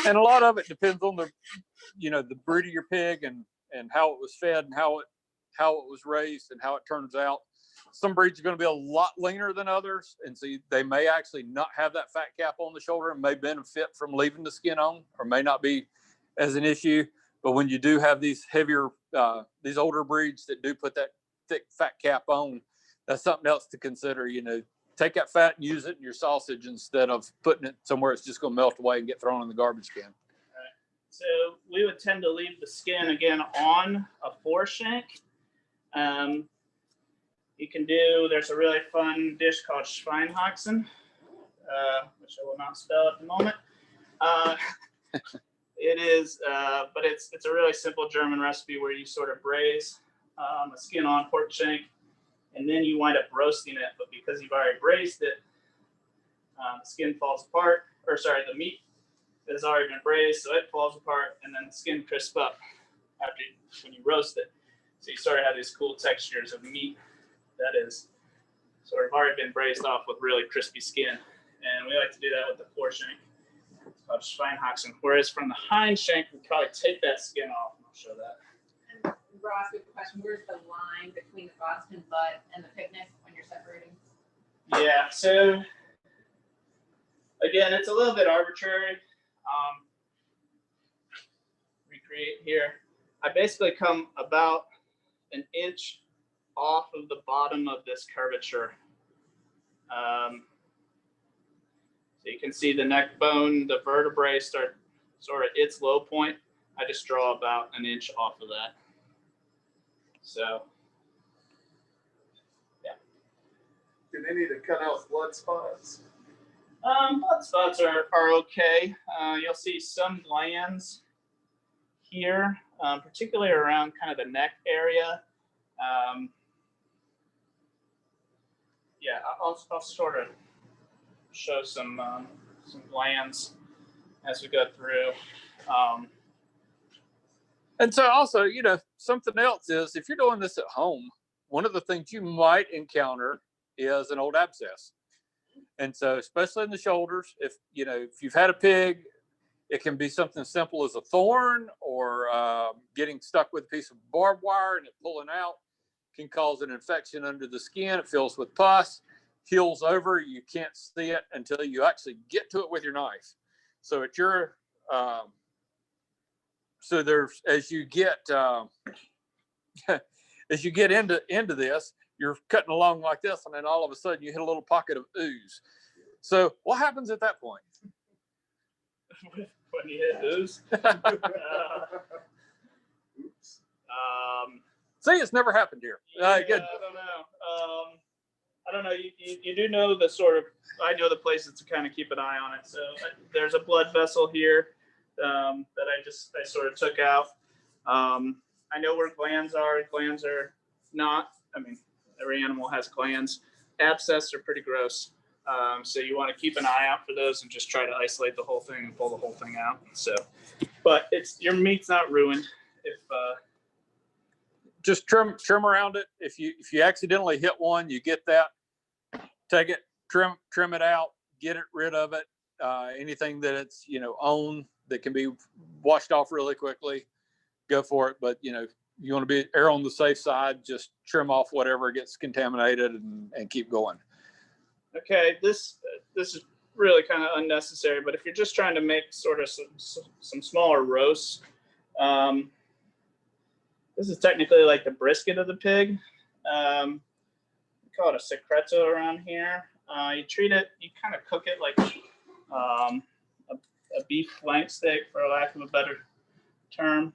And a lot of it depends on you know, the breed of your pig and how it was fed and how it was raised and how it turns out. Some breeds are going to be a lot leaner than others, and so they may actually not have that fat cap on the shoulder and may benefit from leaving the skin on, or may not be as an issue. But when you do have these heavier, these older breeds that do put that thick fat cap on, that's something else to consider. You know, take that fat and use it in your sausage instead of putting it somewhere it's just going to melt away and get thrown in the garbage can. So we would tend to leave the skin again on a foreshank. You can do, there's a really fun dish called Schweinhaxen, which I will not spell at the moment. It is, but it's a really simple German recipe where you sort of braise the skin on pork shank, and then you wind up roasting it. But because you've already braised it, the skin falls apart, or sorry, the meat has already been braised, so it falls apart, and then the skin crisps up when you roast it. So you sort of have these cool textures of meat that is sort of already been braised off with really crispy skin. And we like to do that with the foreshank. It's called Schweinhaxen. Whereas from the hind shank, we probably take that skin off, and I'll show that. And Ross, we have a question. Where's the line between the Boston butt and the picnic when you're separating? Yeah, so again, it's a little bit arbitrary. Recreate here. I basically come about an inch off of the bottom of this curvature. So you can see the neck bone, the vertebrae start sort of its low point. I just draw about an inch off of that. So, yeah. Do they need to cut out blood spots? Blood spots are okay. You'll see some glands here, particularly around kind of the neck area. Yeah, I'll sort of show some glands as we go through. And so also, you know, something else is if you're doing this at home, one of the things you might encounter is an old abscess. And so, especially in the shoulders, if you've had a pig, it can be something as simple as a thorn or getting stuck with a piece of barbed wire and it pulling out can cause an infection under the skin. It fills with pus, heals over. You can't see it until you actually get to it with your knife. So at your so there's as you get into this, you're cutting along like this, and then all of a sudden you hit a little pocket of ooze. So what happens at that point? When you hit ooze? Oops. See, it's never happened here. Yeah, Good. I don't know. I don't know. You do know the sort of, I know the places to kind of keep an eye on it. So there's a blood vessel here that I sort of took out. I know where glands are. Glands are not, I mean, every animal has glands. Abscesses are pretty gross. So you want to keep an eye out for those and just try to isolate the whole thing and pull the whole thing out. So, but your meat's not ruined if, just trim around it. If you accidentally hit one, you get that, take it, trim it out, get it rid of it. Anything that it's on that can be washed off really quickly, go for it. But you want to err on the safe side. Just trim off whatever gets contaminated and keep going. Okay, this is really kind of unnecessary. But if you're just trying to make sort of some smaller roasts. This is technically like the brisket of the pig. We call it a secreto around here. You treat it, you kind of cook it like a beef flank steak, for lack of a better term.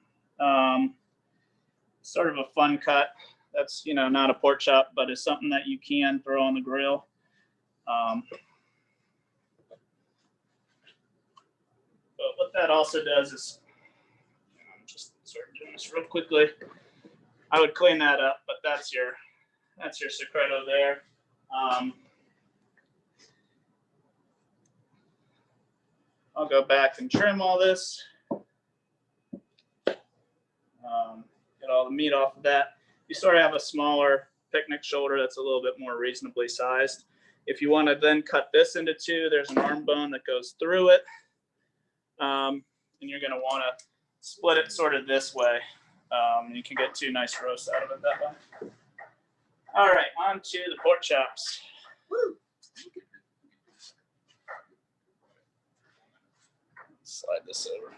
Sort of a fun cut. That's not a pork chop, but it's something that you can throw on the grill. But what that also does is, I'm just sort of doing this real quickly. I would clean that up, but that's your secreto there. I'll go back and trim all this. Get all the meat off of that. You sort of have a smaller picnic shoulder that's a little bit more reasonably sized. If you want to then cut this into two, there's an arm bone that goes through it. And you're going to want to split it sort of this way. You can get 2 nice roasts out of it that way. All right, on to the pork chops. Woo. Slide this over.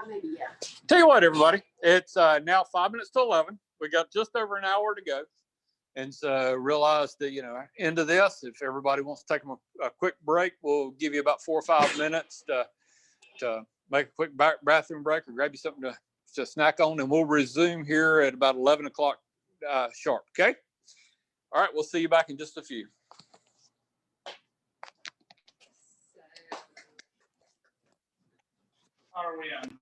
Maybe, yeah. Tell you what, everybody, it's now 5 minutes to 11. We got just over an hour to go. And so realize that, you know, end of this, if everybody wants to take a quick break, we'll give you about 4 or 5 minutes to make a quick bathroom break or grab you something to snack on. And we'll resume here at about 11 o'clock sharp. Okay. All right. We'll see you back in just a few. How are we on?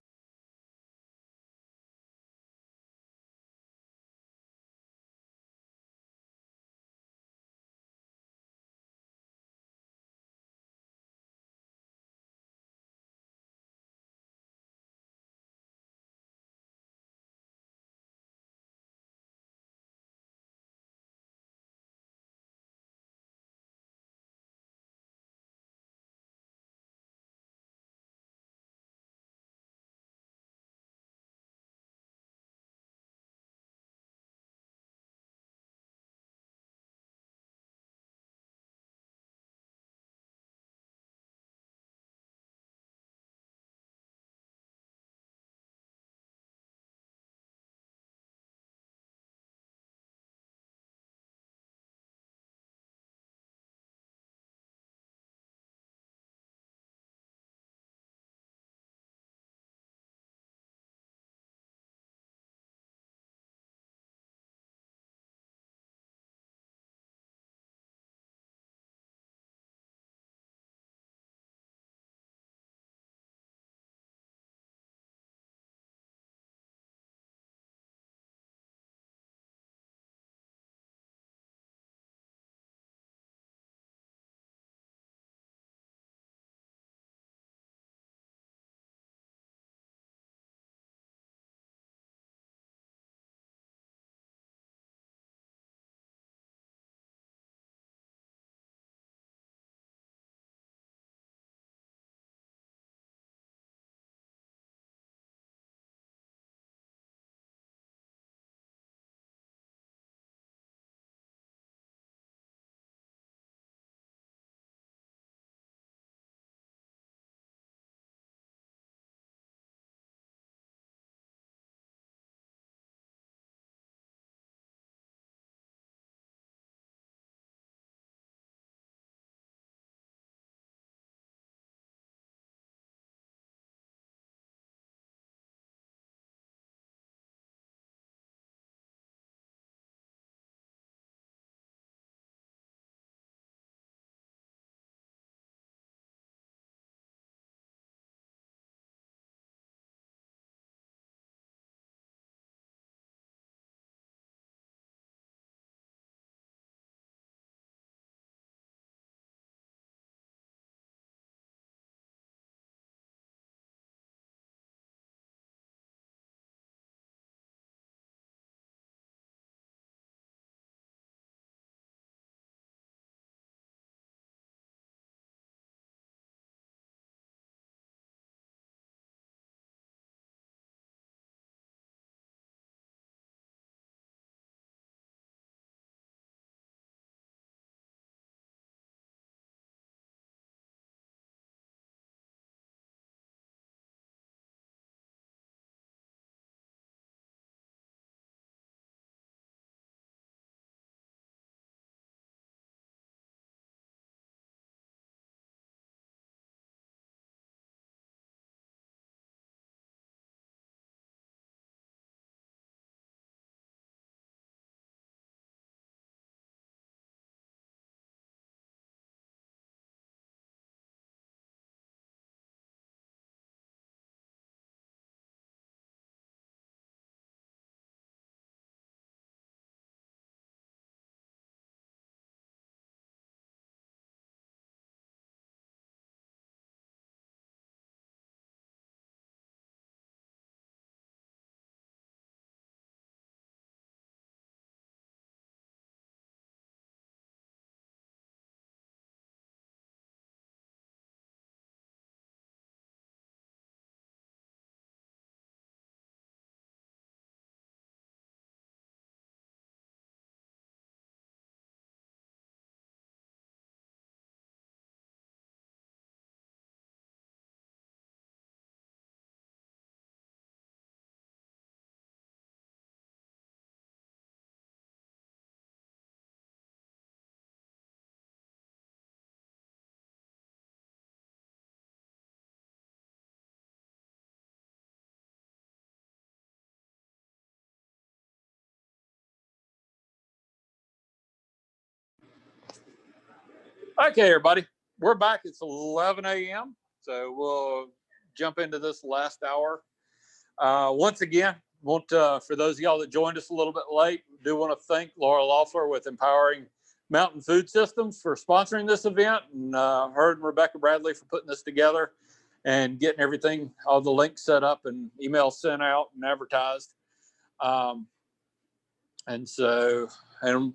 Okay, everybody, we're back. It's 11 a.m. So we'll jump into this last hour. Once again, for those of y'all that joined us a little bit late, do want to thank Laura Loeffler with Empowering Mountain Food Systems for sponsoring this event, and her and Rebecca Bradley for putting this together and getting everything, all the links set up and emails sent out and advertised. And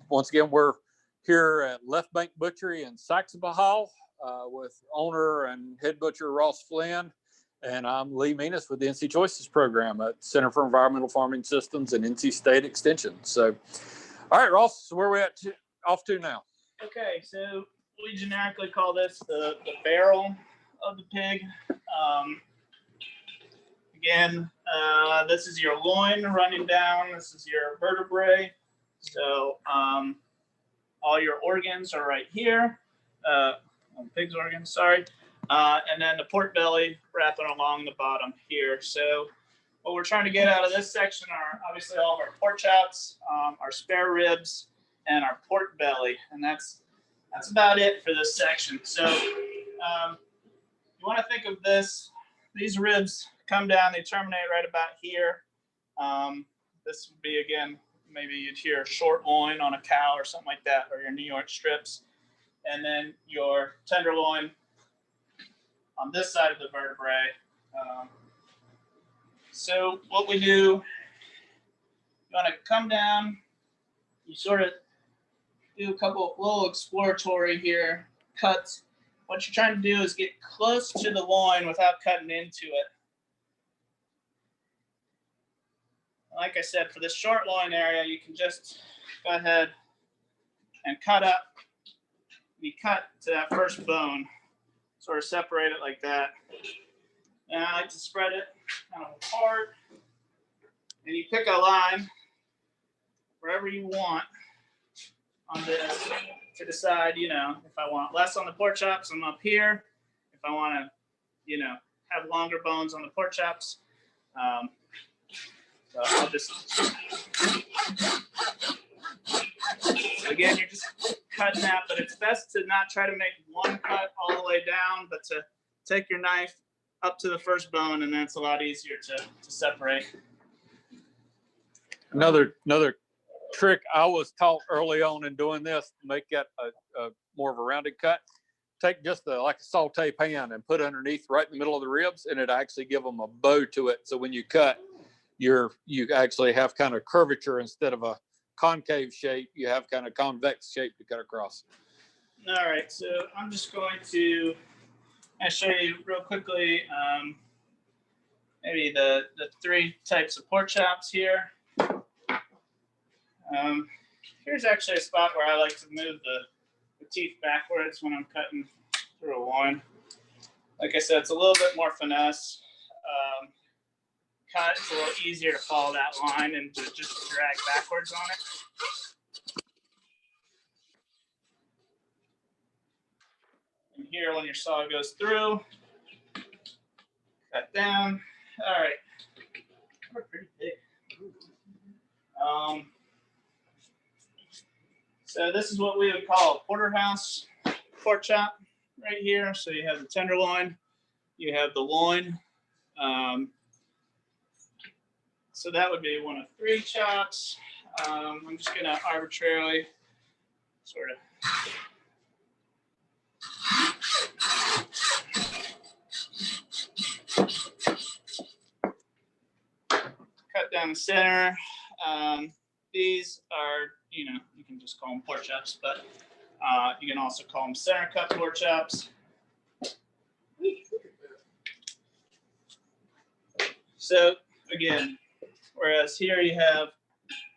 once again, we're here at Left Bank Butchery in Saxonville with owner and head butcher Ross Flynn. And I'm Lee Menius with the NC Choices program at Center for Environmental Farming Systems and NC State Extension. So, all right, Ross, so where are we off to now? Okay, so we generically call this the barrel of the pig. Again, this is your loin running down. This is your vertebrae. So all your organs are right here. Pig's organs, sorry. And then the pork belly wrapping along the bottom here. So what we're trying to get out of this section are obviously all of our pork chops, our spare ribs, and our pork belly. And that's about it for this section. So you want to think of these ribs come down, they terminate right about here. This would be, again, maybe you'd hear a short loin on a cow or something like that, or your New York strips. And then your tenderloin on this side of the vertebrae. So what we do, you want to come down, you sort of do a couple little exploratory here cuts. What you're trying to do is get close to the loin without cutting into it. Like I said, for this short loin area, you can just go ahead and cut up. You cut to that first bone, sort of separate it like that. And I like to spread it kind of apart. And you pick a line wherever you want on this to decide, if I want less on the pork chops, I'm up here. If I want to, have longer bones on the pork chops, so I'll just, again, you're just cutting that, but it's best to not try to make one cut all the way down, but to take your knife up to the first bone, and then it's a lot easier to separate. Another trick I was taught early on in doing this to make that a more of a rounded cut. Take just like a saute pan and put it underneath right in the middle of the ribs, and it actually give them a bow to it. So when you cut, you actually have kind of curvature instead of a concave shape. You have kind of convex shape to cut across. All right, so I'm just going to show you real quickly maybe the three types of pork chops here. Here's actually a spot where I like to move the teeth backwards when I'm cutting through a loin. Like I said, it's a little bit more finesse. Cut, it's a little easier to follow that line and to just drag backwards on it. And here, when your saw goes through, cut down. All right, we're pretty big. So this is what we would call a porterhouse pork chop right here. So you have the tenderloin, you have the loin. So that would be one of three chops. I'm just going to arbitrarily sort of cut down the center. These are, you can just call them pork chops, but you can also call them center cut pork chops. So again, whereas here you have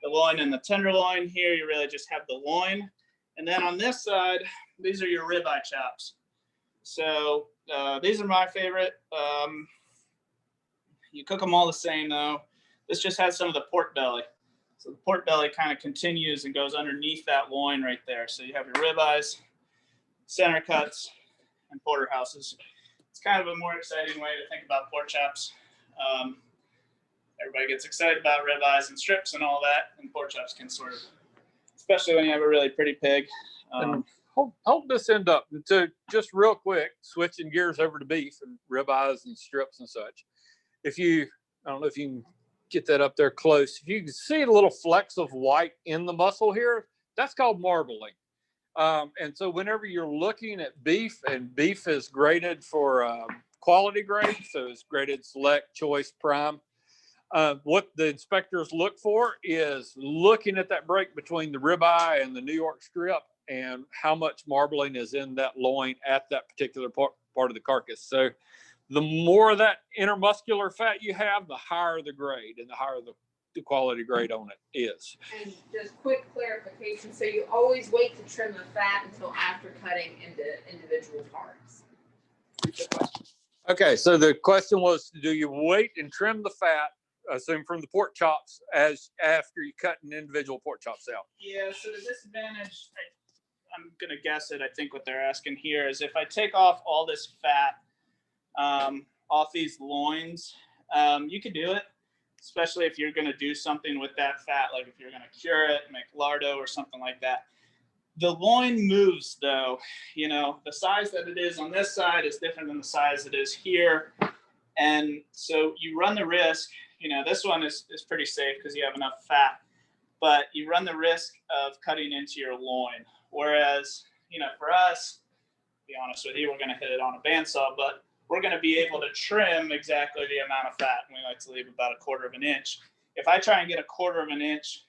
the loin and the tenderloin, here you really just have the loin. And then on this side, these are your ribeye chops. So these are my favorite. You cook them all the same though. This just has some of the pork belly. So the pork belly kind of continues and goes underneath that loin right there. So you have your ribeyes, center cuts, and porterhouses. It's kind of a more exciting way to think about pork chops. Everybody gets excited about ribeyes and strips and all that, and pork chops can sort of, especially when you have a really pretty pig. And hold this end up. So just real quick, switching gears over to beef and ribeyes and strips and such. If you, I don't know if you can get that up there close. If you can see a little flecks of white in the muscle here, that's called marbling. And so whenever you're looking at beef, and beef is graded for quality grade, so it's graded select, choice, prime. What the inspectors look for is looking at that break between the ribeye and the New York strip and how much marbling is in that loin at that particular part of the carcass. So the more of that intermuscular fat you have, the higher the grade and the higher the quality grade on it is. And just quick clarification, so you always wait to trim the fat until after cutting into individual parts? Okay, so the question was, do you wait and trim the fat, assume from the pork chops, as after you cut an individual pork chops out? Yeah, so the disadvantage, I'm going to guess it, I think what they're asking here is if I take off all this fat off these loins, you could do it, especially if you're going to do something with that fat, like if you're going to cure it, make lardo or something like that. The loin moves, though. You know, the size that it is on this side is different than the size it is here. And so you run the risk, you know, this one is pretty safe because you have enough fat, but you run the risk of cutting into your loin. Whereas, you know, for us, to be honest with you, we're going to hit it on a bandsaw, but we're going to be able to trim exactly the amount of fat. And we like to leave about 1/4 of an inch. If I try and get 1/4 of an inch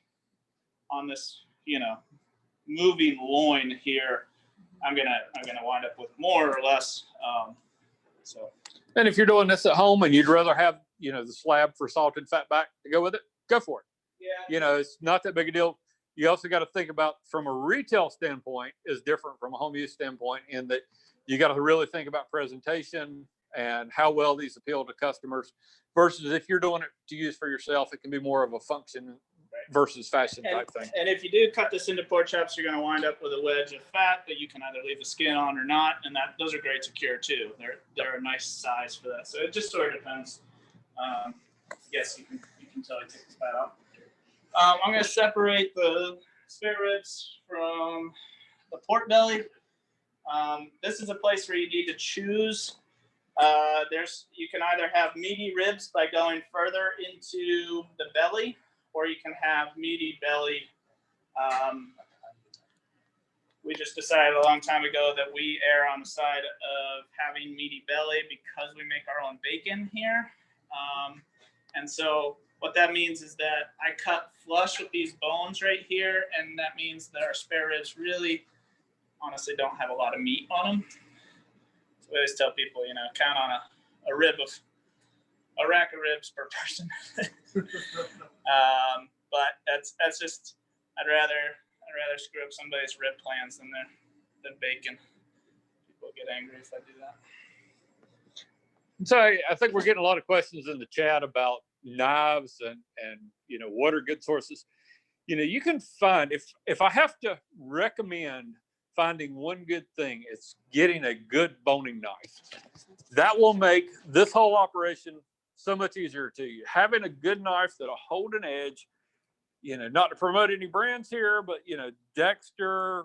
on this, you know, moving loin here, I'm gonna wind up with more or less. So. And if you're doing this at home and you'd rather have, you know, the slab for salted fat back to go with it, go for it. Yeah. You know, it's not that big a deal. You also got to think about, from a retail standpoint, is different from a home use standpoint, in that you got to really think about presentation and how well these appeal to customers, versus if you're doing it to use for yourself, it can be more of a function versus fashion type thing. And if you do cut this into pork chops, you're going to wind up with a wedge of fat that you can either leave the skin on or not, and those are great to cure too. They're a nice size for that. So it just sort of depends. Yes, you can totally take this fat off. I'm going to separate the spare ribs from the pork belly. This is a place where you need to choose. You can either have meaty ribs by going further into the belly, or you can have meaty belly. We just decided a long time ago that we err on the side of having meaty belly because we make our own bacon here. And so what that means is that I cut flush with these bones right here, and that means that our spare ribs really, honestly, don't have a lot of meat on them. So we always tell people, you know, count on a rack of ribs per person. But that's just, I'd rather screw up somebody's rib plans than bacon. People get angry if I do that. So I think we're getting a lot of questions in the chat about knives and you know, what are good sources. You know, you can find, if I have to recommend finding one good thing, it's getting a good boning knife. That will make this whole operation so much easier to you. Having a good knife that'll hold an edge, you know, not to promote any brands here, but, you know, Dexter,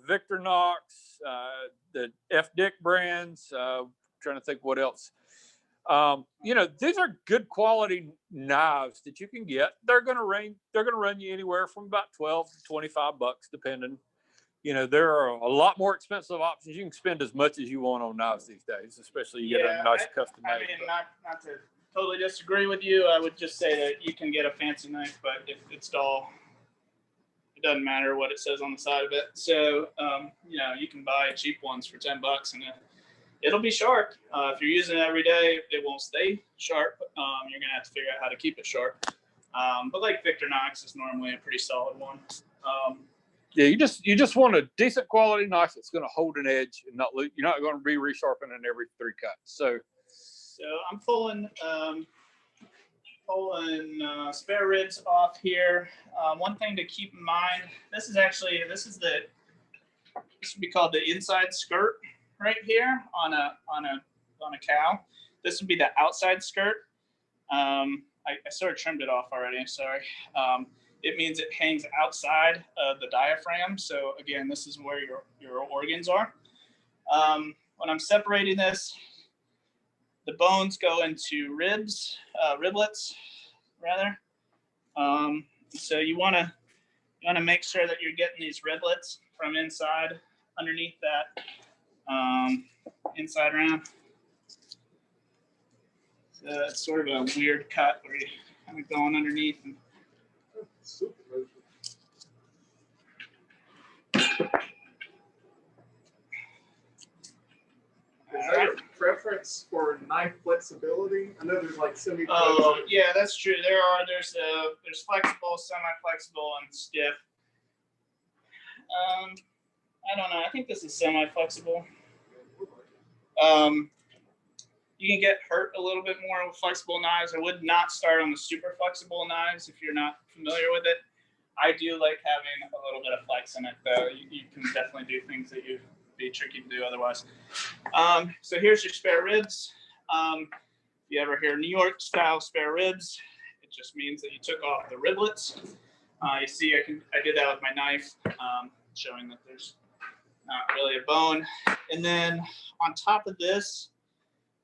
Victorinox, the F. Dick brands, trying to think what else. You know, these are good quality knives that you can get. They're going to run you anywhere from about $12 to $25, depending. You know, there are a lot more expensive options. You can spend as much as you want on knives these days, especially you get a nice custom made. I mean, not to totally disagree with you. I would just say that you can get a fancy knife, but if it's dull, it doesn't matter what it says on the side of it. So, you know, you can buy cheap ones for $10 and it'll be sharp. If you're using it every day, it won't stay sharp. You're gonna have to figure out how to keep it sharp. But like Victorinox is normally a pretty solid one. Yeah, you just want a decent quality knife that's going to hold an edge and not you're not going to be resharpening every 3 cuts. So I'm pulling spare ribs off here. One thing to keep in mind: this would be called the inside skirt right here on a cow. This would be the outside skirt. I sort of trimmed it off already. Sorry. it means it hangs outside of the diaphragm. So again, this is where your organs are. When I'm separating this, the bones go into ribs, riblets, rather. So you want to make sure that you're getting these riblets from inside, underneath that, inside round. So it's sort of a weird cut where you kind of going underneath. And Is there a preference for knife flexibility? I know there's like semi. oh yeah, that's true. There's flexible, semi-flexible, and stiff. I don't know. I think this is semi-flexible. You can get hurt a little bit more with flexible knives. I would not start on the super flexible knives if you're not familiar with it. I do like having a little bit of flex in it, though. You can definitely do things that you'd be tricky to do otherwise. So here's your spare ribs. If you ever hear New York style spare ribs, it just means that you took off the riblets. You see, I did that with my knife, showing that there's not really a bone. And then on top of this,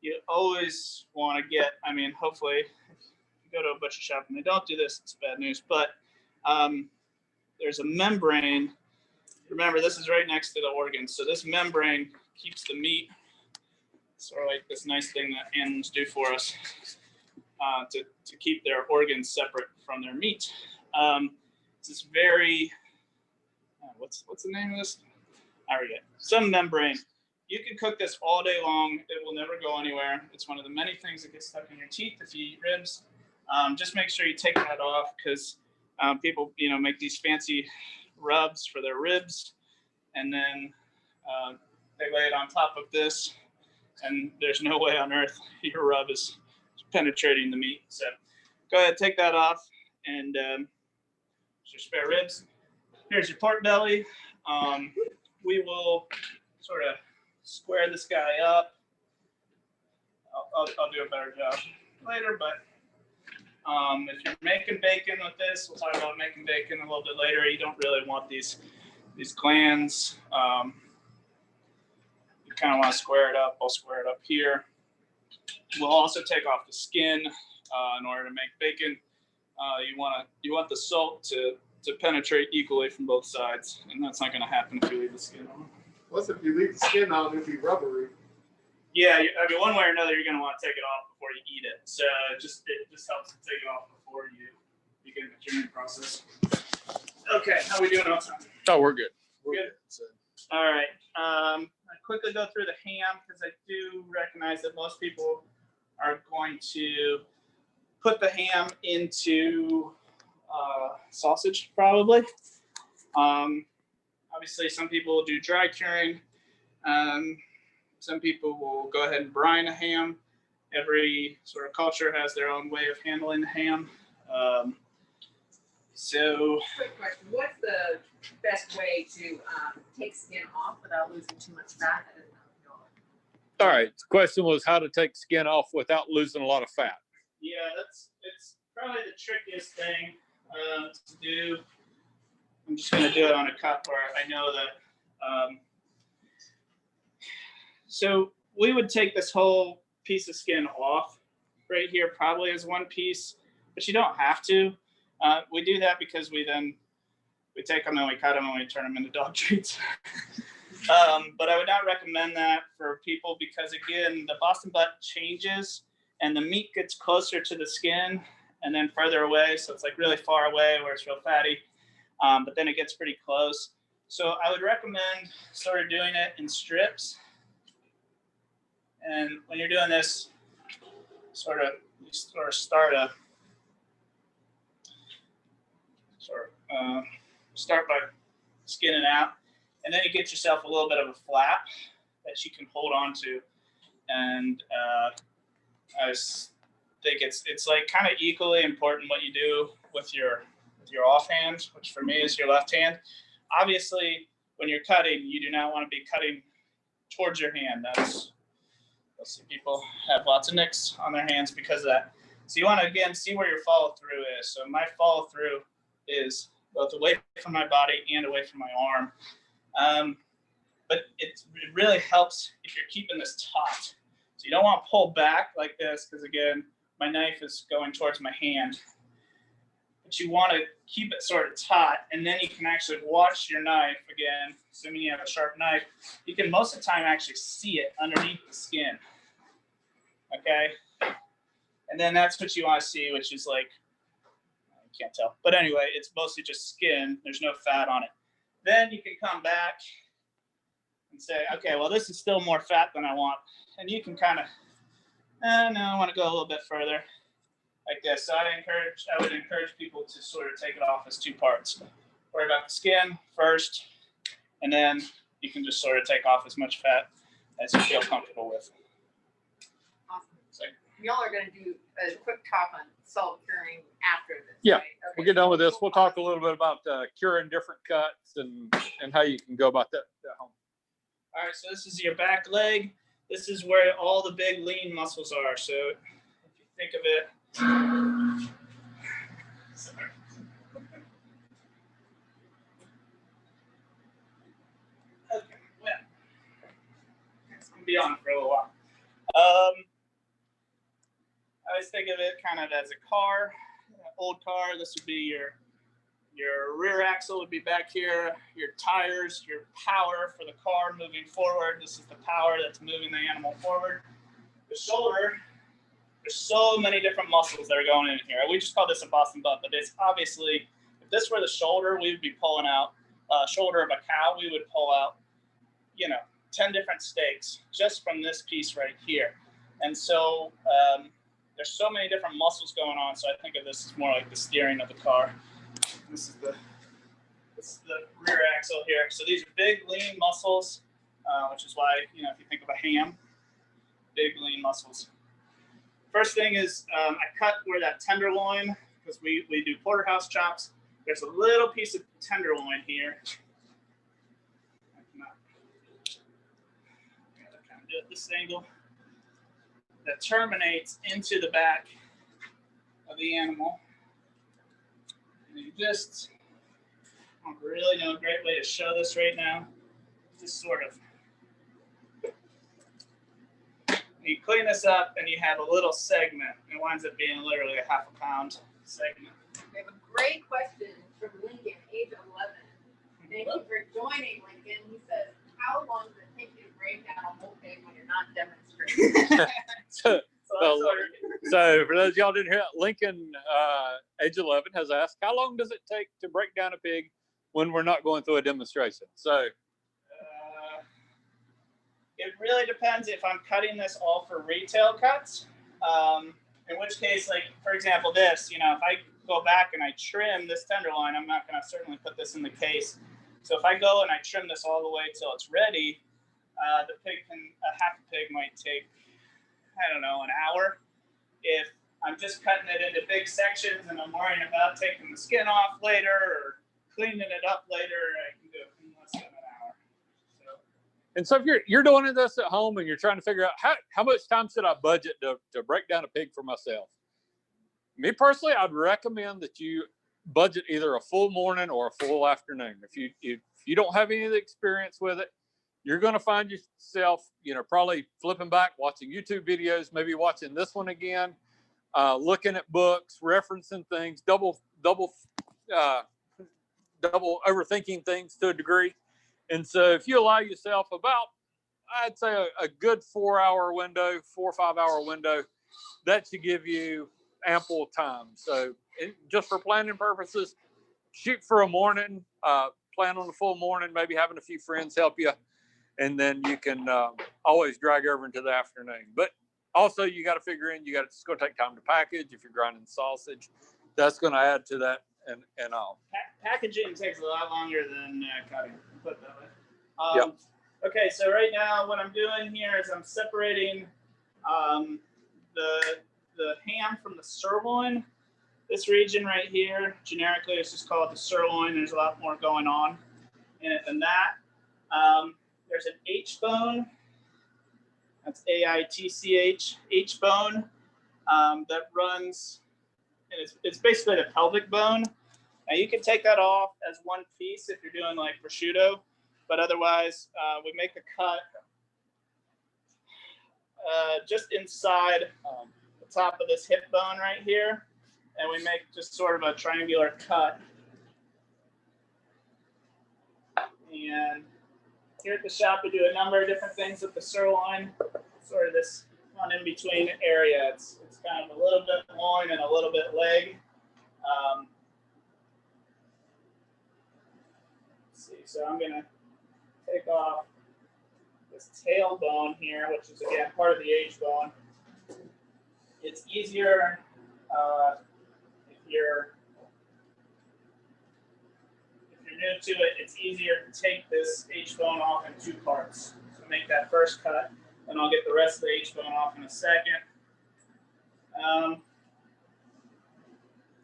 you always want to get, I mean, hopefully, if you go to a butcher shop and they don't do this, it's bad news, but there's a membrane. Remember, this is right next to the organs. So this membrane keeps the meat, sort of like this nice thing that animals do for us, to keep their organs separate from their meat. It's this very, what's the name of this? I forget. Some membrane. You can cook this all day long. It will never go anywhere. It's one of the many things that get stuck in your teeth if you eat ribs. Just make sure you take that off, because people, make these fancy rubs for their ribs, and then they lay it on top of this, and there's no way on earth your rub is penetrating the meat. So go ahead, take that off, and your spare ribs. Here's your pork belly. We will sort of square this guy up. I'll do a better job later, but if you're making bacon with this, we'll talk about making bacon a little bit later. You don't really want these glands. You kind of want to square it up. I'll square it up here. We'll also take off the skin in order to make bacon. You want the salt to penetrate equally from both sides, and that's not going to happen if you leave the skin on. Plus, if you leave the skin on, it'll be rubbery. Yeah, I mean, one way or another, you're going to want to take it off before you eat it. So it just helps to take it off before you begin the curing process. Okay, how are we doing on time? Oh, we're good. Good. All right. I quickly go through the ham, because I do recognize that most people are going to put the ham into sausage, probably. Obviously, some people will do dry curing. Some people will go ahead and brine a ham. Every sort of culture has their own way of handling the ham. Quick question: what's the best way to take skin off without losing too much fat? I didn't know. All right. The question was how to take skin off without losing a lot of fat. Yeah, it's probably the trickiest thing to do. I'm just going to do it on a cut where I know that. So we would take this whole piece of skin off right here, probably as one piece, but you don't have to. We do that because we take them and we cut them and we turn them into dog treats. But I would not recommend that for people, because again, the Boston butt changes and the meat gets closer to the skin and then further away. So it's like really far away where it's real fatty. But then it gets pretty close. So I would recommend sort of doing it in strips. And when you're doing this, you sort of start by skinning out, and then you get yourself a little bit of a flap that you can hold on to. And I think it's like kind of equally important what you do with your offhand, which for me is your left hand. Obviously, when you're cutting, you do not want to be cutting towards your hand. You'll see people have lots of nicks on their hands because of that. So you want to, again, see where your follow through is. So my follow through is both away from my body and away from my arm. But it really helps if you're keeping this taut. So you don't want to pull back like this because, again, my knife is going towards my hand. But you want to keep it sort of taut, and then you can actually watch your knife, again, assuming you have a sharp knife. You can most of the time actually see it underneath the skin. Okay? And then that's what you want to see, which is like, I can't tell. But anyway, it's mostly just skin. There's no fat on it. Then you can come back and say, okay, well, this is still more fat than I want. And you can kind of, no, I want to go a little bit further like this. So I would encourage people to sort of take it off as two parts. Worry about the skin first, and then you can just sort of take off as much fat as you feel comfortable with. Awesome. So, y'all are going to do a quick talk on salt curing after this. Yeah, right? Okay. we'll get done with this. We'll talk a little bit about curing different cuts and how you can go about that at home. all right, so this is your back leg. This is where all the big lean muscles are. So if you think of it, sorry. Okay, well, it's gonna be on for a little while. I always think of it kind of as a car, an old car. This would be your rear axle would be back here, your tires, your power for the car moving forward. This is the power that's moving the animal forward. The shoulder, there's so many different muscles that are going in here. We just call this a Boston butt, but it's obviously, if this were the shoulder, we would be pulling out, shoulder of a cow, we would pull out, 10 different steaks just from this piece right here. And so there's so many different muscles going on. So I think of this as more like the steering of the car. This is the rear axle here. So these are big, lean muscles, which is why, if you think of a ham, big, lean muscles. First thing is I cut where that tenderloin, because we do porterhouse chops. There's a little piece of tenderloin here. I gotta kind of do it this angle. That terminates into the back of the animal. And you just, I don't really know a great way to show this right now. Just sort of. You clean this up and you have a little segment. It winds up being literally a half a pound segment. We have a great question from Lincoln, age 11. Thank you for joining, Lincoln. He says, how long does it take you to break down a whole pig when you're not demonstrating? So for those of y'all who didn't hear that, Lincoln, age 11, has asked, how long does it take to break down a pig when we're not going through a demonstration? So it really depends if I'm cutting this all for retail cuts. In which case, like, for example, this, if I go back and I trim this tenderloin, I'm not going to certainly put this in the case. So if I go and I trim this all the way till it's ready, half a pig might take, I don't know, an hour. If I'm just cutting it into big sections and I'm worrying about taking the skin off later or cleaning it up later, I can do it in less than an hour. And so if you're doing this at home and you're trying to figure out how much time should I budget to break down a pig for myself? Me personally, I'd recommend that you budget either a full morning or a full afternoon. If you don't have any of the experience with it, you're going to find yourself, probably flipping back, watching YouTube videos, maybe watching this one again, looking at books, referencing things, double overthinking things to a degree. And so if you allow yourself about, I'd say a good 4 or 5 hour window, that should give you ample time. So just for planning purposes, shoot for a morning, plan on a full morning, maybe having a few friends help you. And then you can always drag over into the afternoon. But also you got to figure in, it's going to take time to package. If you're grinding sausage, that's going to add to that and all. Packaging takes a lot longer than cutting. Put that way. Yep. Okay, so right now what I'm doing here is I'm separating the ham from the sirloin. This region right here, generically, it's just called the sirloin. There's a lot more going on in it than that. There's an H bone. That's AITCH, H bone, that runs, and it's basically the pelvic bone. Now you can take that off as one piece if you're doing like prosciutto, but otherwise we make the cut just inside the top of this hip bone right here, and we make just sort of a triangular cut. And here at the shop, we do a number of different things with the sirloin, sort of this in between area. It's kind of a little bit loin and a little bit leg. Let's see, so I'm gonna take off this tailbone here, which is again part of the H bone. It's easier if you're new to it. It's easier to take this H bone off in 2 parts. So make that first cut, and I'll get the rest of the H bone off in a second.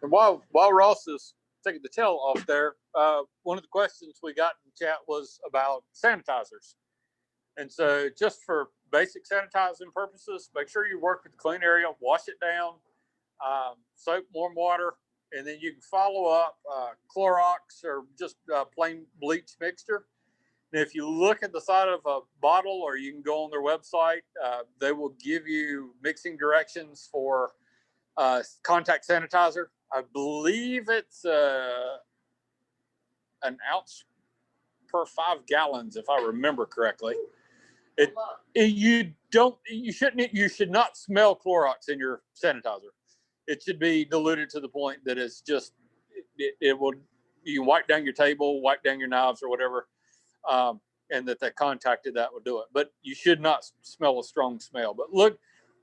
And while Ross is taking the tail off there, one of the questions we got in chat was about sanitizers. And so just for basic sanitizing purposes, make sure you work with the clean area, wash it down, soap, warm water, and then you can follow up Clorox or just plain bleach mixture. And if you look at the side of a bottle, or you can go on their website, they will give you mixing directions for contact sanitizer. I believe it's an ounce per 5 gallons, if I remember correctly. You should not smell Clorox in your sanitizer. It should be diluted to the point that it's just, it will, you wipe down your table, wipe down your knives or whatever, and that contacted that will do it. But you should not smell a strong smell. But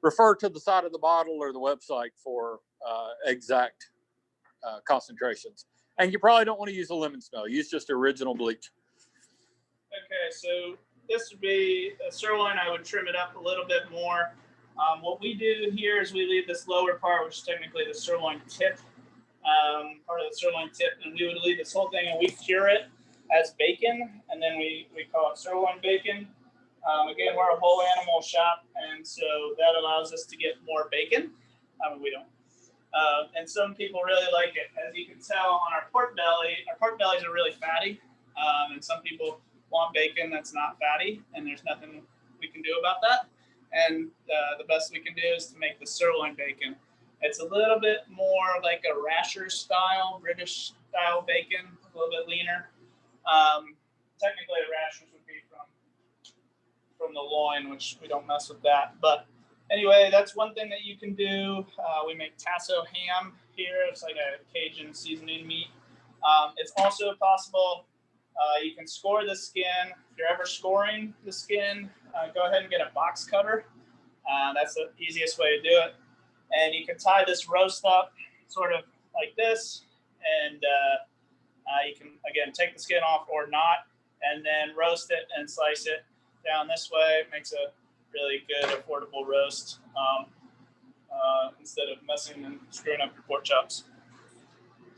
refer to the side of the bottle or the website for exact concentrations. And you probably don't want to use a lemon smell. Use just original bleach. Okay, so this would be a sirloin. I would trim it up a little bit more. What we do here is we leave this lower part, which is technically the sirloin tip, part of the sirloin tip, and we would leave this whole thing, and we cure it as bacon, and then we call it sirloin bacon. Again, we're a whole animal shop, and so that allows us to get more bacon. We don't. And some people really like it. As you can tell on our pork bellies are really fatty, and some people want bacon that's not fatty, and there's nothing we can do about that. And the best we can do is to make the sirloin bacon. It's a little bit more like a rasher style, British style bacon, a little bit leaner. Technically, the rashers would be from the loin, which we don't mess with that. But anyway, that's one thing that you can do. We make tasso ham here. It's like a Cajun seasoning meat. It's also possible, you can score the skin. If you're ever scoring the skin, go ahead and get a box cutter. That's the easiest way to do it. And you can tie this roast up sort of like this. And you can, again, take the skin off or not, and then roast it and slice it down this way. It makes a really good, affordable roast instead of messing and screwing up your pork chops.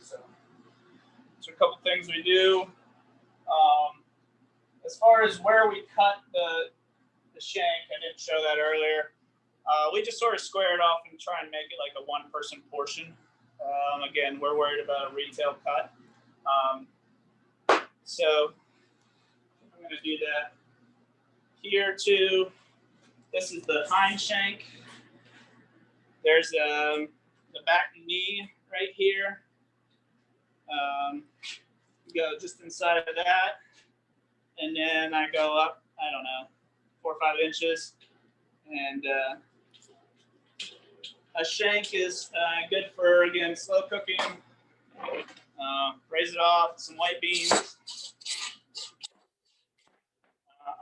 So a couple things we do. As far as where we cut the shank, I didn't show that earlier. We just sort of square it off and try and make it like a one-person portion. Again, we're worried about a retail cut. So I'm going to do that here too. This is the hind shank. There's the back knee right here. Go just inside of that. And then I go up, I don't know, 4 or 5 inches. And a shank is good for, again, slow cooking. Raise it off, some white beans.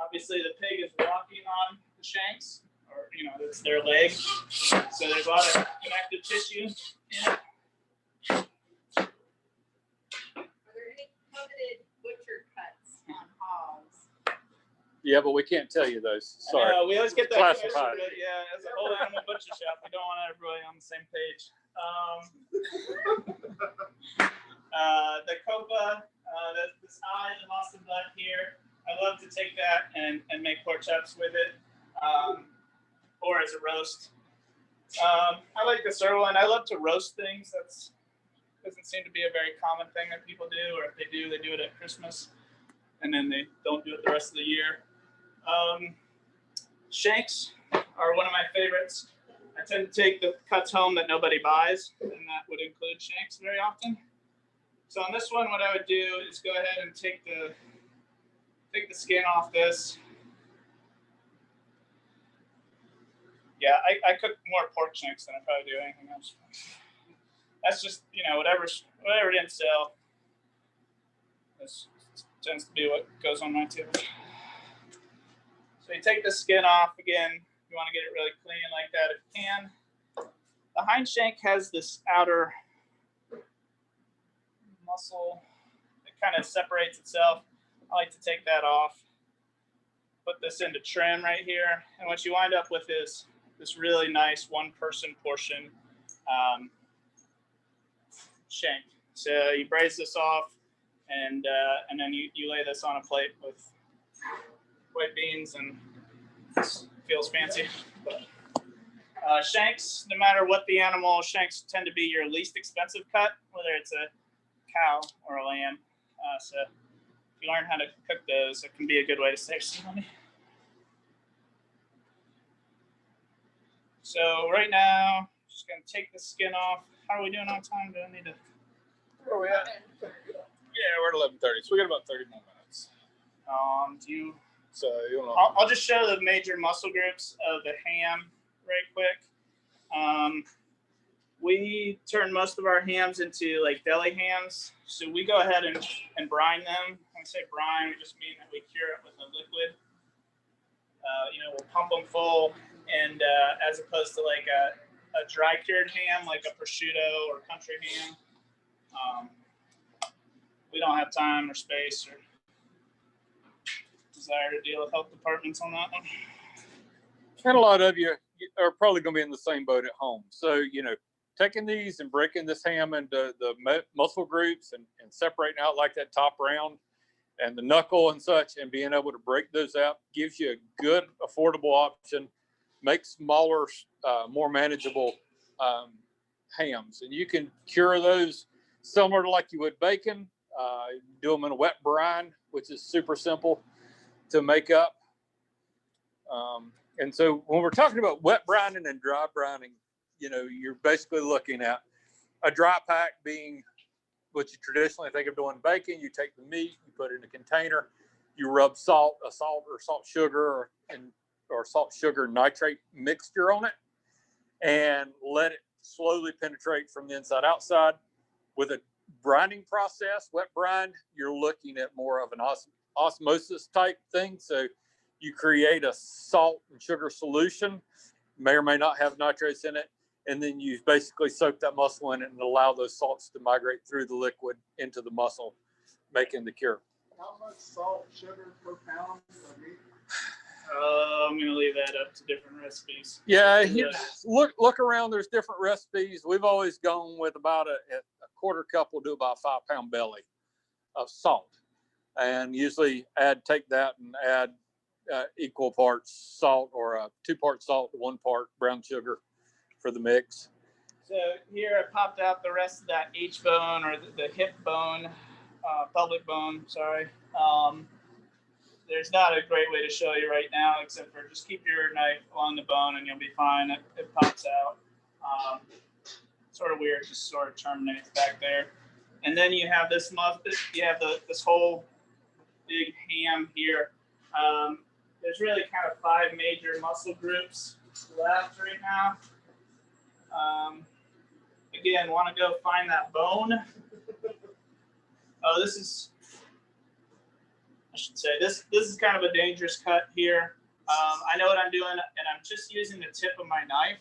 Obviously, the pig is walking on the shanks, or, it's their leg. So there's a lot of connective tissue in it. Are there any coveted butcher cuts on hogs? Yeah, but we can't tell you those. Sorry. We always get that Classified. question, but yeah, as a whole animal butcher shop, we don't want everybody on the same page. The copa, this eye, the Boston blood here, I love to take that and make pork chops with it, or as a roast. I like the sirloin. I love to roast things. Doesn't seem to be a very common thing that people do, or if they do it at Christmas, and then they don't do it the rest of the year. Shanks are one of my favorites. I tend to take the cuts home that nobody buys, and that would include shanks very often. So on this one, what I would do is go ahead and take the skin off this. Yeah, I cook more pork shanks than I probably do anything else. That's just, you know, whatever didn't sell. This tends to be what goes on my table. So you take the skin off again. You want to get it really clean like that if you can. The hind shank has this outer muscle that kind of separates itself. I like to take that off. Put this into trim right here. And what you wind up with is this really nice one-person portion shank. So you braise this off, and then you lay this on a plate with white beans, and it feels fancy. Shanks, no matter what the animal, shanks tend to be your least expensive cut, whether it's a cow or a lamb. So if you learn how to cook those, it can be a good way to save some money. So right now, just gonna take the skin off. How are we doing on time? Do I need to? Where are we at? Yeah, we're at 11:30, so we got about 30 more minutes. So you want I'll just show the major muscle groups of the ham right quick. We turn most of our hams into like deli hams. So we go ahead and brine them. When we say brine, we just mean that we cure it with a liquid. We'll pump them full, and as opposed to like a dry cured ham, like a prosciutto or country ham, we don't have time or space or desire to deal with health departments on that one. And a lot of you are probably going to be in the same boat at home. So, taking these and breaking this ham into the muscle groups and separating out like that top round and the knuckle and such, and being able to break those out gives you a good, affordable option, makes smaller, more manageable hams. And you can cure those similar to like you would bacon. Do them in a wet brine, which is super simple to make up. And so when we're talking about wet brining and dry brining, you're basically looking at a dry pack being what you traditionally think of doing bacon. You take the meat, you put it in a container, you rub a salt or salt sugar or salt sugar nitrate mixture on it, and let it slowly penetrate from the inside outside. With a brining process, wet brine, you're looking at more of an osmosis type thing. So you create a salt and sugar solution, may or may not have nitrates in it, and then you basically soak that muscle in it and allow those salts to migrate through the liquid into the muscle, making the cure. How much salt, sugar per pound of meat? I'm going to leave that up to different recipes. Yeah, look around. There's different recipes. We've always gone with about a quarter cup will do about a 5-pound belly of salt, and usually take that and add equal parts salt, or a 2-part salt to 1 part brown sugar for the mix. So here I popped out the rest of that H bone, or the hip bone, pelvic bone, sorry. There's not a great way to show you right now, except for just keep your knife on the bone and you'll be fine. It pops out. Sort of weird, just sort of terminates back there. And then you have this this whole big ham here. There's really kind of 5 major muscle groups left right now. Again, want to go find that bone. Oh, this is kind of a dangerous cut here. I know what I'm doing, and I'm just using the tip of my knife.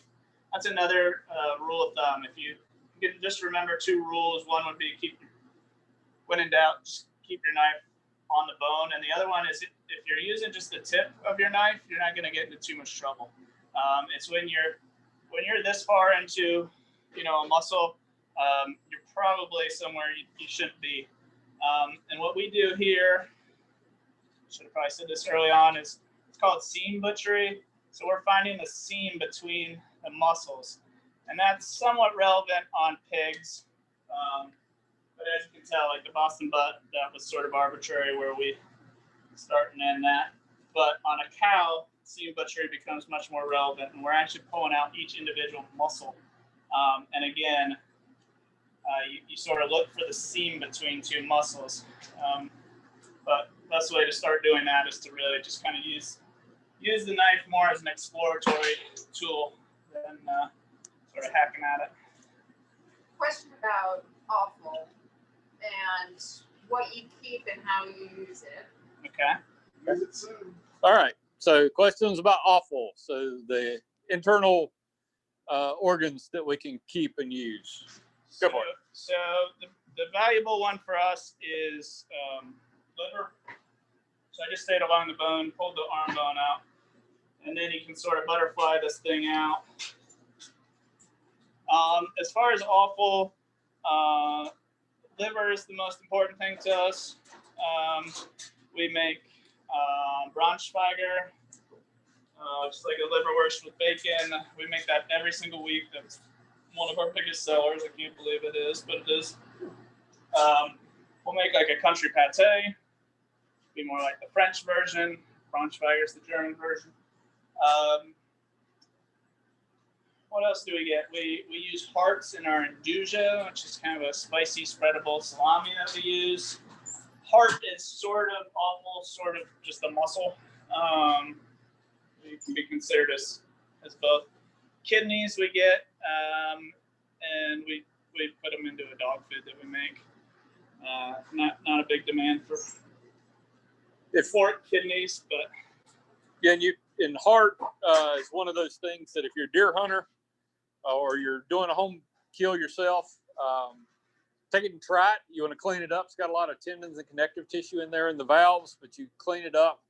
That's another rule of thumb. If you can just remember 2 rules. One would be when in doubt, just keep your knife on the bone. And the other one is if you're using just the tip of your knife, you're not going to get into too much trouble. It's when you're this far into a muscle, you're probably somewhere you shouldn't be. And what we do here, should have probably said this early on, it's called seam butchery. So we're finding the seam between the muscles, and that's somewhat relevant on pigs. But as you can tell, like the Boston butt, that was sort of arbitrary where we start and end that. But on a cow, seam butchery becomes much more relevant, and we're actually pulling out each individual muscle. And again, you sort of look for the seam between two muscles. But best way to start doing that is to really just kind of use the knife more as an exploratory tool than sort of hacking at it. Question about offal and what you keep and how you use it. Okay. Use it soon. All right. So questions about offal. So the internal organs that we can keep and use. Go for it. So the valuable one for us is liver. So I just stayed along the bone, pulled the arm bone out, and then you can sort of butterfly this thing out. As far as offal, liver is the most important thing to us. We make Braunschweiger, just like a liverwurst with bacon. We make that every single week. That's one of our biggest sellers. I can't believe it is, but it is. We'll make like a country pate. Be more like the French version. Braunschweiger is the German version. What else do we get? We use hearts in our Induja, which is kind of a spicy spreadable salami that we use. Heart is sort of offal, sort of just a muscle. It can be considered as both. Kidneys we get, and we put them into a dog food that we make. Not a big demand for fork kidneys, but Yeah, and heart is one of those things that if you're a deer hunter or you're doing a home kill yourself, take it and try it. You want to clean it up. It's got a lot of tendons and connective tissue in there in the valves, but you clean it up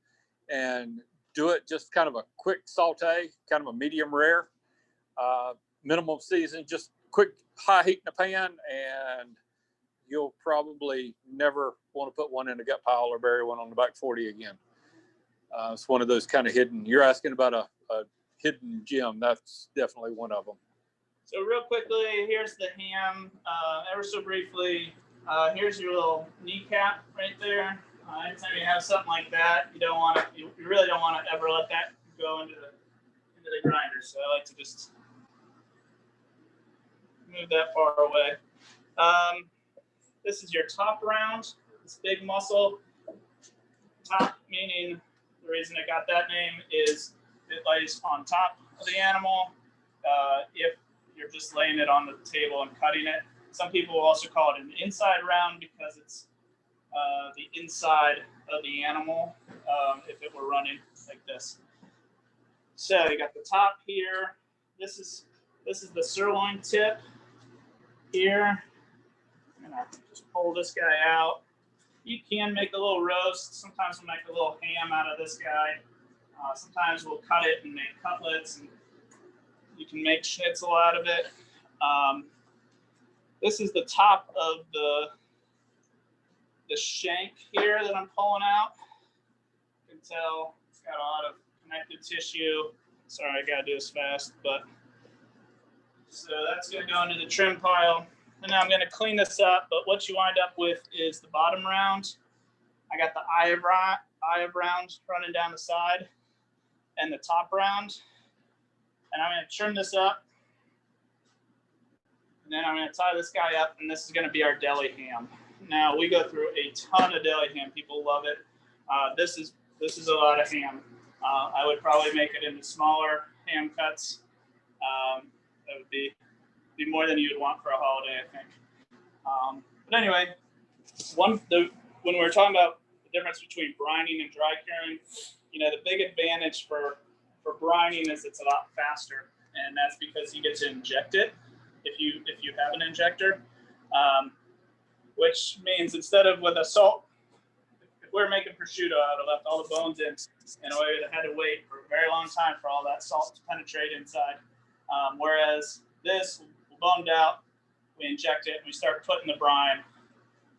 and do it just kind of a quick saute, kind of a medium rare, minimum season, just quick high heat in a pan, and you'll probably never want to put one in a gut pile or bury one on the back 40 again. It's one of those kind of hidden. You're asking about a hidden gem. That's definitely one of them. So real quickly, here's the ham. Ever so briefly, here's your little kneecap right there. Anytime you have something like that, you don't want to. You really don't want to ever let that go into the grinder. So I like to just move that far away. This is your top round. This big muscle. Top meaning the reason it got that name is it lays on top of the animal. If you're just laying it on the table and cutting it. Some people will also call it an inside round because it's the inside of the animal if it were running like this. So you got the top here. This is the sirloin tip here. I'm gonna just pull this guy out. You can make a little roast. Sometimes we'll make a little ham out of this guy. Sometimes we'll cut it and make cutlets, and you can make schnitzel out of it. This is the top of the shank here that I'm pulling out. You can tell it's got a lot of connective tissue. Sorry, I gotta do this fast, but so that's gonna go into the trim pile. And now I'm gonna clean this up, but what you wind up with is the bottom round. I got the eye of round running down the side and the top round. And I'm gonna trim this up. And then I'm gonna tie this guy up, and this is gonna be our deli ham. Now we go through a ton of deli ham. People love it. This is a lot of ham. I would probably make it into smaller ham cuts. That would be more than you would want for a holiday, I think. But anyway, when we're talking about the difference between brining and dry curing, the big advantage for brining is it's a lot faster, and that's because you get to inject it if you have an injector, which means instead of with a salt, if we're making prosciutto, I would have left all the bones in a way that had to wait for a very long time for all that salt to penetrate inside. Whereas this, we'll bone out, we inject it, and we start putting the brine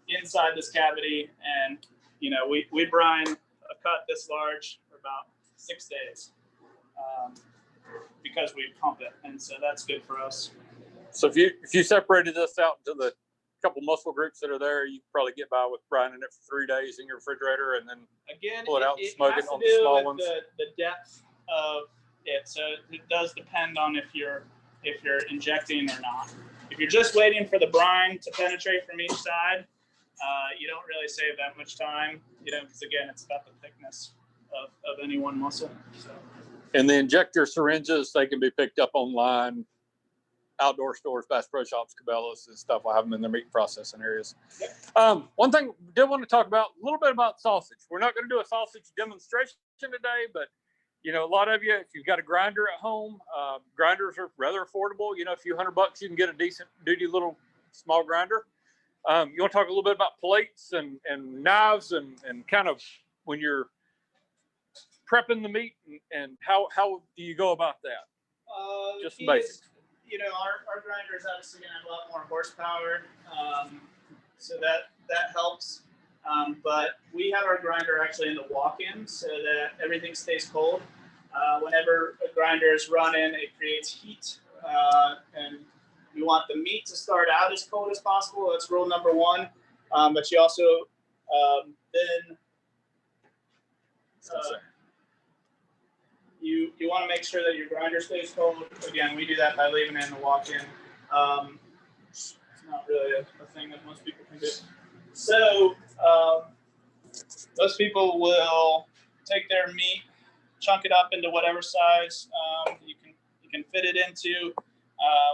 inside this cavity, and we brine a cut this large for about 6 days because we pump it, and so that's good for us. So if you separated this out into couple muscle groups that are there, you can probably get by with brining it for 3 days in your refrigerator and then Again, pull it out and it smoke has it to on the do small with ones. the depth of it. So it does depend on if you're injecting or not. If you're just waiting for the brine to penetrate from each side, you don't really save that much time, because again, it's about the thickness of any one muscle. So. And the injector syringes, they can be picked up online, outdoor stores, Bass Pro Shops, Cabela's and stuff. I have them in their meat processing areas. Yep. One thing I did want to talk about, a little bit about sausage. We're not going to do a sausage demonstration today, but a lot of you, if you've got a grinder at home, grinders are rather affordable. A few $100, you can get a decent duty little small grinder. You want to talk a little bit about plates and knives and kind of when you're prepping the meat and how do you go about that? Just basic. Our grinder is obviously going to have a lot more horsepower, so that helps. But we have our grinder actually in the walk-in so that everything stays cold. Whenever a grinder is running, it creates heat, and you want the meat to start out as cold as possible. That's rule number one. But you also then you want to make sure that your grinder stays cold. Again, we do that by leaving it in the walk-in. It's not really a thing that most people can do. So most people will take their meat, chunk it up into whatever size you can fit it into.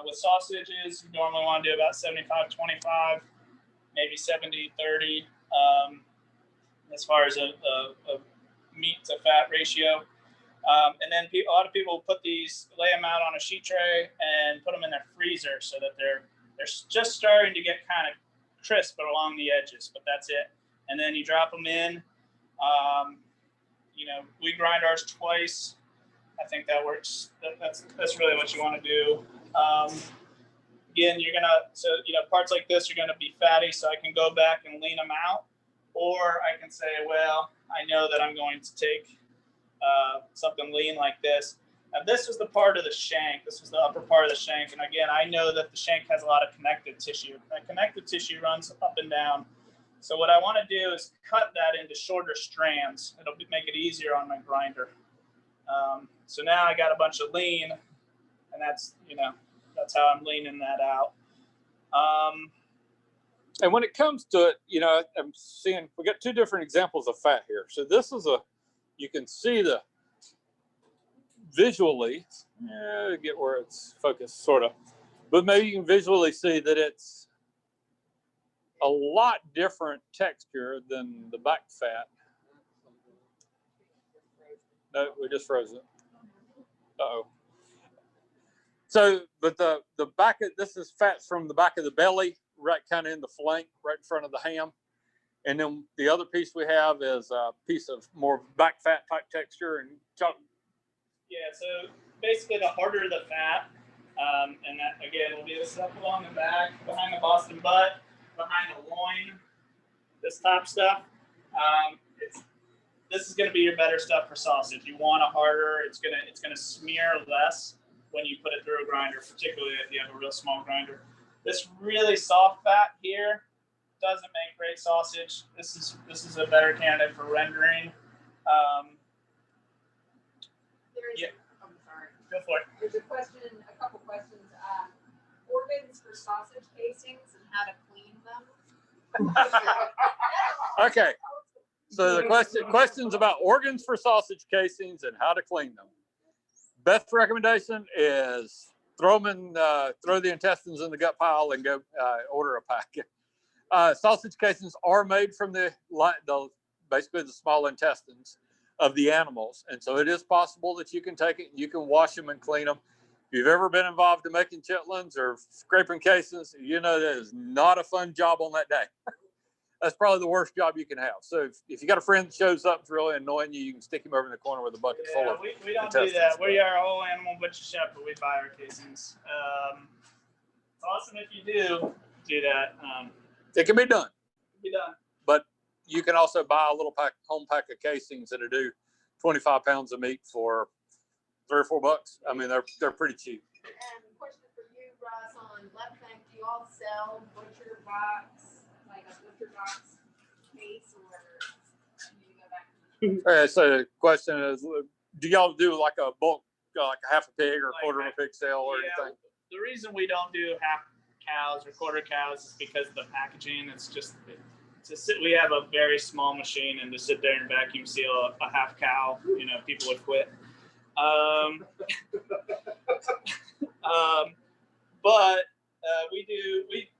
With sausages, you normally want to do about 75-25, maybe 70-30, as far as a meat to fat ratio. And then a lot of people lay them out on a sheet tray and put them in their freezer so that they're just starting to get kind of crisp along the edges, but that's it. And then you drop them in. We grind ours twice. I think that works. That's really what you want to do. Again, parts like this are gonna be fatty, so I can go back and lean them out, or I can say, well, I know that I'm going to take something lean like this. Now, this was the part of the shank. This was the upper part of the shank, and again, I know that the shank has a lot of connective tissue. That connective tissue runs up and down. So what I want to do is cut that into shorter strands. It'll make it easier on my grinder. So now I got a bunch of lean, and that's how I'm leaning that out. And when it comes to it, I'm seeing we got two different examples of fat here. So this is you can see visually, get where it's focused sort of, but maybe you can visually see that it's a lot different texture than the back fat. No, we just froze it. Uh-oh. So, but the back of this is fat from the back of the belly, right kind of in the flank, right in front of the ham. And then the other piece we have is a piece of more back fat type texture and chocolate. Yeah, so basically the harder the fat, and that again will be the stuff along the back, behind the Boston butt, behind the loin, this top stuff. This is going to be your better stuff for sausage. You want a harder. It's gonna smear less when you put it through a grinder, particularly if you have a real small grinder. This really soft fat here doesn't make great sausage. This is a better candidate for rendering. I'm sorry. Go for it. There's a couple questions. Organs for sausage casings and how to clean them. Okay. So the questions about organs for sausage casings and how to clean them. Best recommendation is throw the intestines in the gut pile and go order a pack. Sausage casings are made from basically the small intestines of the animals, and so it is possible that you can take it, you can wash them and clean them. If you've ever been involved in making chitlins or scraping casings, that is not a fun job on that day. That's probably the worst job you can have. So if you got a friend that shows up, it's really annoying you, you can stick him over in the corner with a bucket full of we don't do that. We are a whole animal butcher shop, but we buy our casings. It's awesome if you do that. It can be done. Be done. But you can also buy a little home pack of casings that'll do 25 pounds of meat for $3 or $4. I mean, they're pretty cheap. And question for you, Russ, on left flank, do you y'all sell butcher box, like a butcher box case, or do you go back to So the question is, do y'all do like a bulk, like a half a pig or a Like quarter of a pig sale or Yeah, anything? the reason we don't do half cows or quarter cows is because of the packaging. It's just we have a very small machine, and to sit there and vacuum seal a half cow, people would quit. But we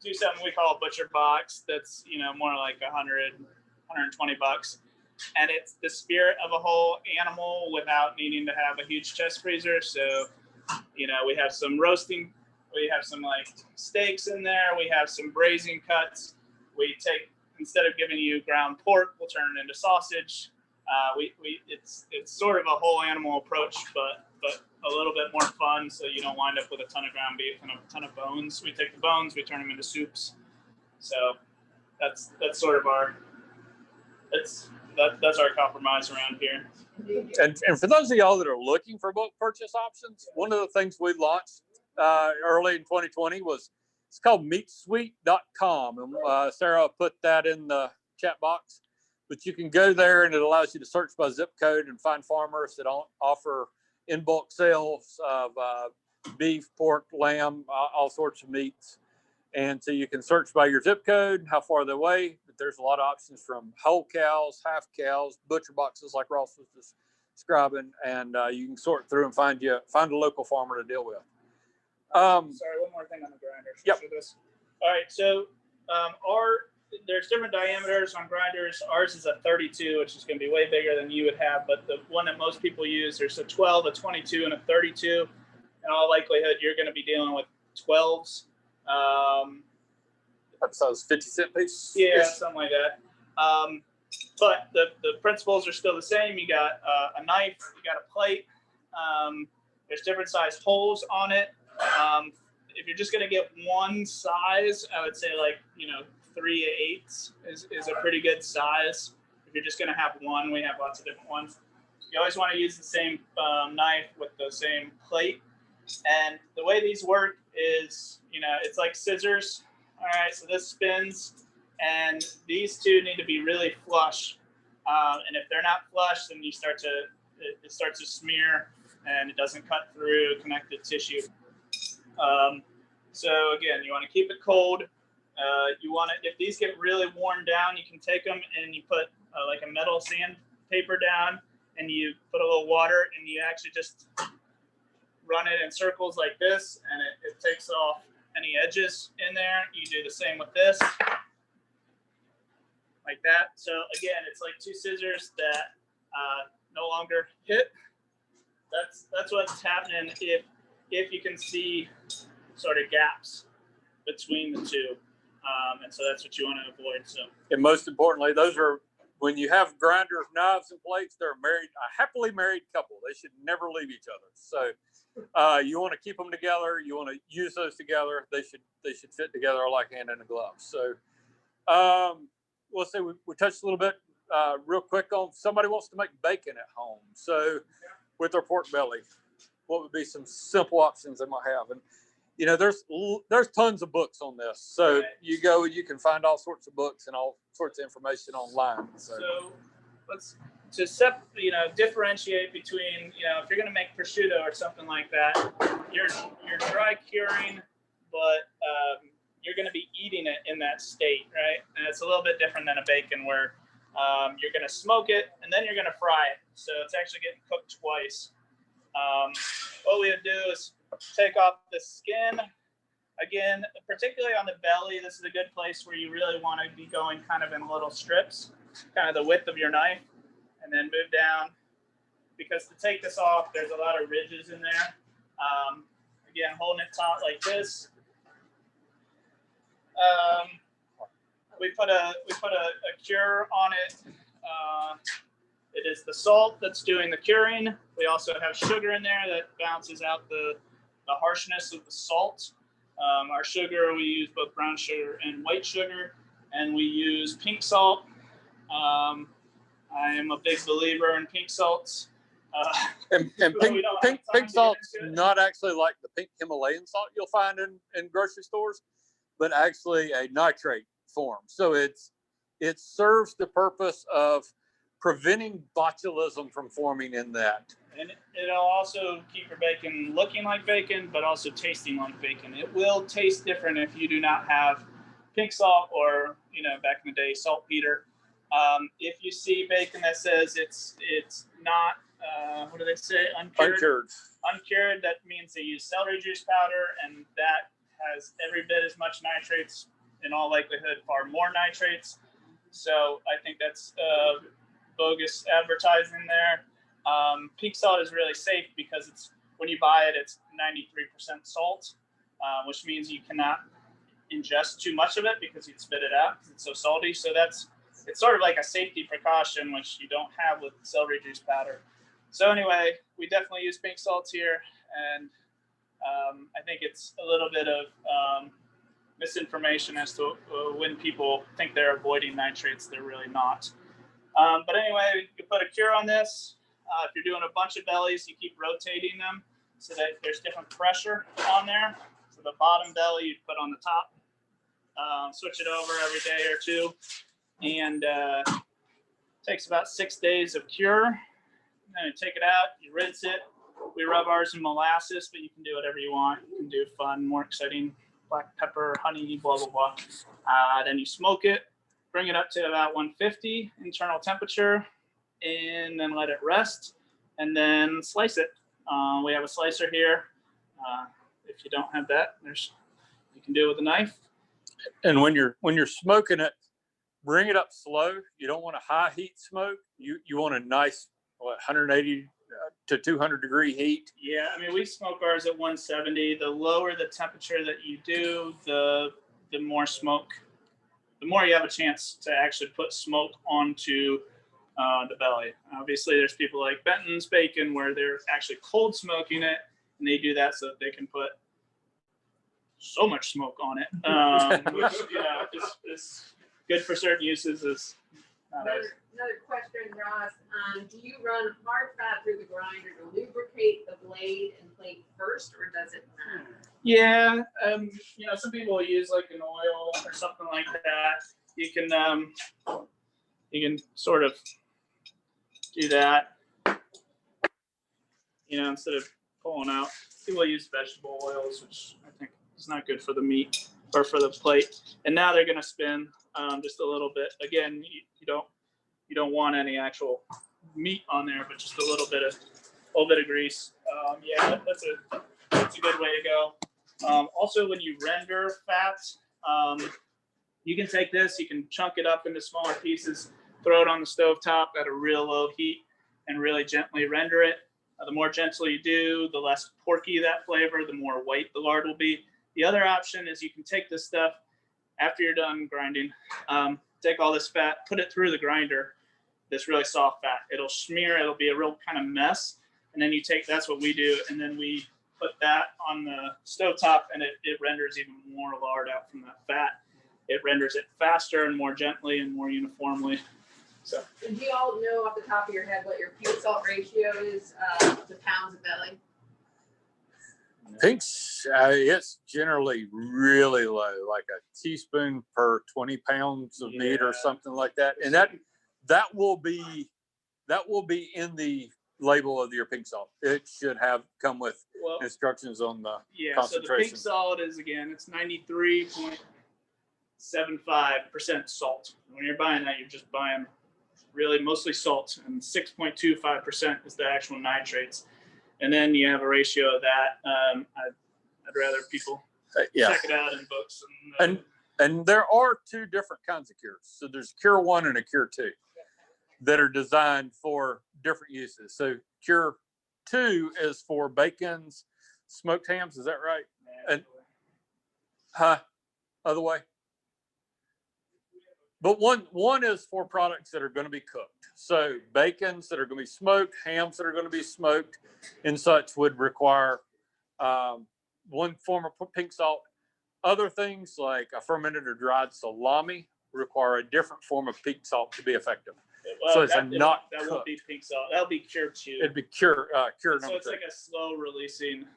do something we call a butcher box. That's more like $120, and it's the spirit of a whole animal without needing to have a huge chest freezer. So we have some roasting, we have some like steaks in there, we have some braising cuts. We take, instead of giving you ground pork, we'll turn it into sausage. It's sort of a whole animal approach, but a little bit more fun, so you don't wind up with a ton of ground beef and a ton of bones. We take the bones, we turn them into soups. So that's sort of that's our compromise around here. And for those of y'all that are looking for bulk purchase options, one of the things we launched early in 2020 was, it's called meatsweet.com. And Sarah put that in the chat box. But you can go there and it allows you to search by zip code and find farmers that offer in bulk sales of beef, pork, lamb, all sorts of meats. And so you can search by your zip code, how far they're away. But there's a lot of options from whole cows, half cows, butcher boxes like Ross was describing, and you can sort through and find a local farmer to deal with. Sorry, one more thing on the grinders. Yep. All right, so there's different diameters on grinders. Ours is a 32, which is going to be way bigger than you would have, but the one that most people use, there's a 12, a 22, and a 32. In all likelihood, you're going to be dealing with 12s. So it's 50-cent piece. Yeah, something like that. But the principles are still the same. You got a knife, you got a plate. There's different size holes on it. If you're just going to get one size, I would say 3/8 is a pretty good size. If you're just going to have one, we have lots of different ones. You always want to use the same knife with the same plate. And the way these work is, it's like scissors. All right, so this spins, and these two need to be really flush. And if they're not flush, then it starts to smear, and it doesn't cut through connective tissue. So again, you want to keep it cold. If these get really worn down, you can take them and you put like a metal sandpaper down, and you put a little water, and you actually just run it in circles like this, and it takes off any edges in there. You do the same with this, like that. So again, it's like two scissors that no longer hit. That's what's happening if you can see sort of gaps between the two, and so that's what you want to avoid. So, and most importantly, those are, when you have grinders, knives, and plates, they're a happily married couple. They should never leave each other. So you want to keep them together. You want to use those together. They should fit together like hand in a glove. So we'll say we touched a little bit real quick on, somebody wants to make bacon at home. So with their pork belly, what would be some simple options they might have? And there's tons of books on this. So you can find all sorts of books and all sorts of information online. So let's differentiate between, if you're going to make prosciutto or something like that, you're dry curing, but you're going to be eating it in that state, right? And it's a little bit different than a bacon, where you're going to smoke it and then you're going to fry it. So it's actually getting cooked twice. What we would do is take off the skin. Again, particularly on the belly, this is a good place where you really want to be going kind of in little strips, kind of the width of your knife, and then move down. Because to take this off, there's a lot of ridges in there. Again, holding it taut like this. We put a cure on it. It is the salt that's doing the curing. We also have sugar in there that balances out the harshness of the salt. Our sugar, we use both brown sugar and white sugar, and we use pink salt. I am a big believer in pink salts. And pink salt's not actually like the pink Himalayan salt you'll find in grocery stores. but actually a nitrate form. So it serves the purpose of preventing botulism from forming in that. And it'll also keep your bacon looking like bacon, but also tasting like bacon. It will taste different if you do not have pink salt or, back in the day, saltpeter. If you see bacon that says it's not, what do they say? Uncured. Uncured, that means they use celery juice powder, and that has every bit as much nitrates, in all likelihood, far more nitrates. So I think that's bogus advertising there. Pink salt is really safe because when you buy it, it's 93% salt, which means you cannot ingest too much of it because you'd spit it out because it's so salty. So it's sort of like a safety precaution, which you don't have with celery juice powder. So anyway, we definitely use pink salts here, and I think it's a little bit of misinformation as to when people think they're avoiding nitrates. They're really not. But anyway, you put a cure on this. If you're doing a bunch of bellies, you keep rotating them so that there's different pressure on there. So the bottom belly you put on the top. Switch it over every day or two. And takes about 6 days of cure. Then you take it out, you rinse it. We rub ours in molasses, but you can do whatever you want. You can do fun, more exciting, black pepper, honey, blah, blah, blah. Then you smoke it, bring it up to about 150 internal temperature, and then let it rest, and then slice it. We have a slicer here. If you don't have that, you can do it with a knife. And when you're smoking it, bring it up slow. You don't want a high heat smoke. You want a nice 180 to 200 degree heat. Yeah, I mean, we smoke ours at 170. The lower the temperature that you do, the more smoke, the more you have a chance to actually put smoke onto the belly. Obviously, there's people like Benton's Bacon where they're actually cold smoking it, and they do that so that they can put so much smoke on it, which is good for certain uses. Is not Another question, Ross. Do you run hard fat through the grinder to lubricate the blade and plate first, or does it matter? Yeah, some people use like an oil or something like that. You can sort of do that, instead of pulling out. People use vegetable oils, which I think is not good for the meat or for the plate. And now they're going to spin just a little bit. Again, you don't want any actual meat on there, but just a little bit of grease. Yeah, that's a good way to go. Also, when you render fat, you can take this, you can chunk it up into smaller pieces, throw it on the stovetop at a real low heat, and really gently render it. The more gentle you do, the less porky that flavor, the more white the lard will be. The other option is you can take this stuff after you're done grinding, take all this fat, put it through the grinder, this really soft fat. It'll smear, it'll be a real kind of mess. And then that's what we do. And then we put that on the stovetop, and it renders even more lard out from that fat. It renders it faster and more gently and more uniformly. So, do you all know off the top of your head what your pink salt ratio is to pounds of belly? It's generally really low, like a teaspoon per 20 pounds of meat or something like that. And that will be in the label of your pink salt. It should come with instructions on the concentration. So the pink salt is, again, it's 93.75% salt. When you're buying that, you're just buying really mostly salt, and 6.25% is the actual nitrates. And then you have a ratio of that. I'd rather people check it out in books. And there are two different kinds of cures. So there's Cure 1 and a Cure 2 that are designed for different uses. So Cure 2 is for bacons, smoked hams. Is that right? And other way. But one is for products that are going to be cooked. So bacons that are going to be smoked, hams that are going to be smoked, and such would require one form of pink salt. Other things like a fermented or dried salami require a different form of pink salt to be effective. Well, so that won't be pink salt. That'll be Cure 2. It'd be Cure so number it's 2. Like a slow releasing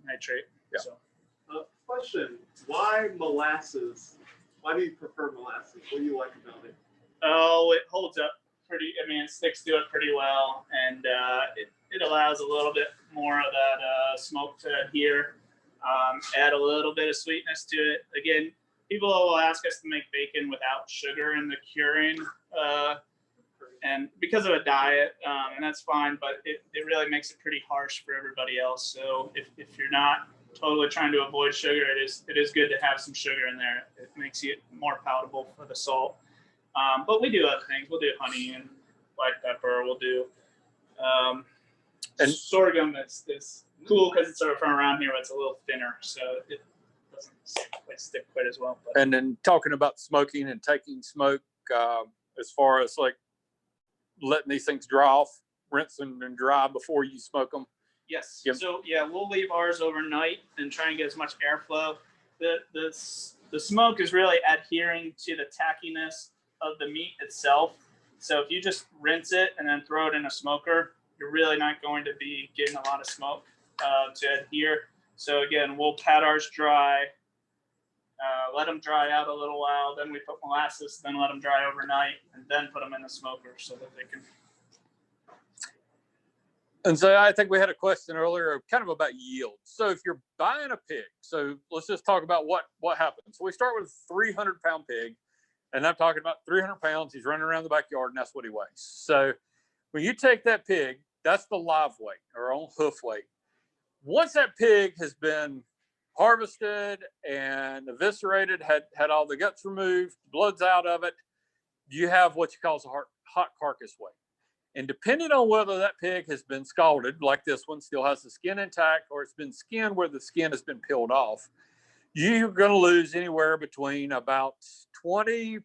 nitrate. Yeah. So, Question: why molasses? Why do you prefer molasses? What do you like about it? Oh, it holds up pretty. I mean, it sticks to it pretty well, and it allows a little bit more of that smoke to adhere. Add a little bit of sweetness to it. Again, people will ask us to make bacon without sugar in the curing, and because of a diet, and that's fine, but it really makes it pretty harsh for everybody else. So if you're not totally trying to avoid sugar, it is good to have some sugar in there. It makes it more palatable for the salt. But we do other things. We'll do honey and black pepper. We'll do and sorghum. That's cool because it's sort of from around here, but it's a little thinner, so it doesn't stick quite as well. But. And then talking about smoking and taking smoke, as far as like letting these things dry off, rinse them and dry before you smoke them. Yes. Yep. So yeah, we'll leave ours overnight and try and get as much airflow. The smoke is really adhering to the tackiness of the meat itself. So if you just rinse it and then throw it in a smoker, you're really not going to be getting a lot of smoke to adhere. So again, we'll pat ours dry, let them dry out a little while, then we put molasses, then let them dry overnight, and then put them in the smoker so that they can. And so I think we had a question earlier kind of about yield. So if you're buying a pig, so let's just talk about what happens. So we start with a 300-pound pig, and I'm talking about 300 pounds. He's running around the backyard, and that's what he weighs. So when you take that pig, that's the live weight or on hoof weight. Once that pig has been harvested and eviscerated, had all the guts removed, blood's out of it, you have what you call a hot carcass weight. And depending on whether that pig has been scalded, like this one still has the skin intact, or it's been skinned where the skin has been peeled off, you're going to lose anywhere between about 20%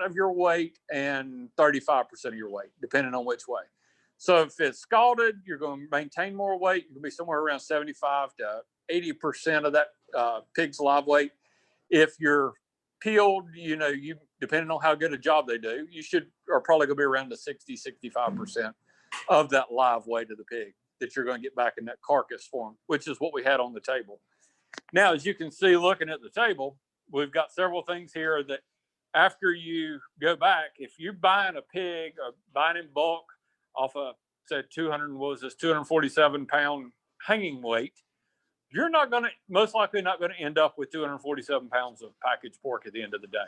of your weight and 35% of your weight, depending on which way. So if it's scalded, you're going to maintain more weight. You're going to be somewhere around 75 to 80% of that pig's live weight. If you're peeled, you depending on how good a job they do, are probably going to be around the 60-65% of that live weight of the pig that you're going to get back in that carcass form, which is what we had on the table. Now, as you can see, looking at the table, we've got several things here that after you go back, if you're buying a pig or buying in bulk off a, say, 247-pound hanging weight, you're most likely not going to end up with 247 pounds of packaged pork at the end of the day,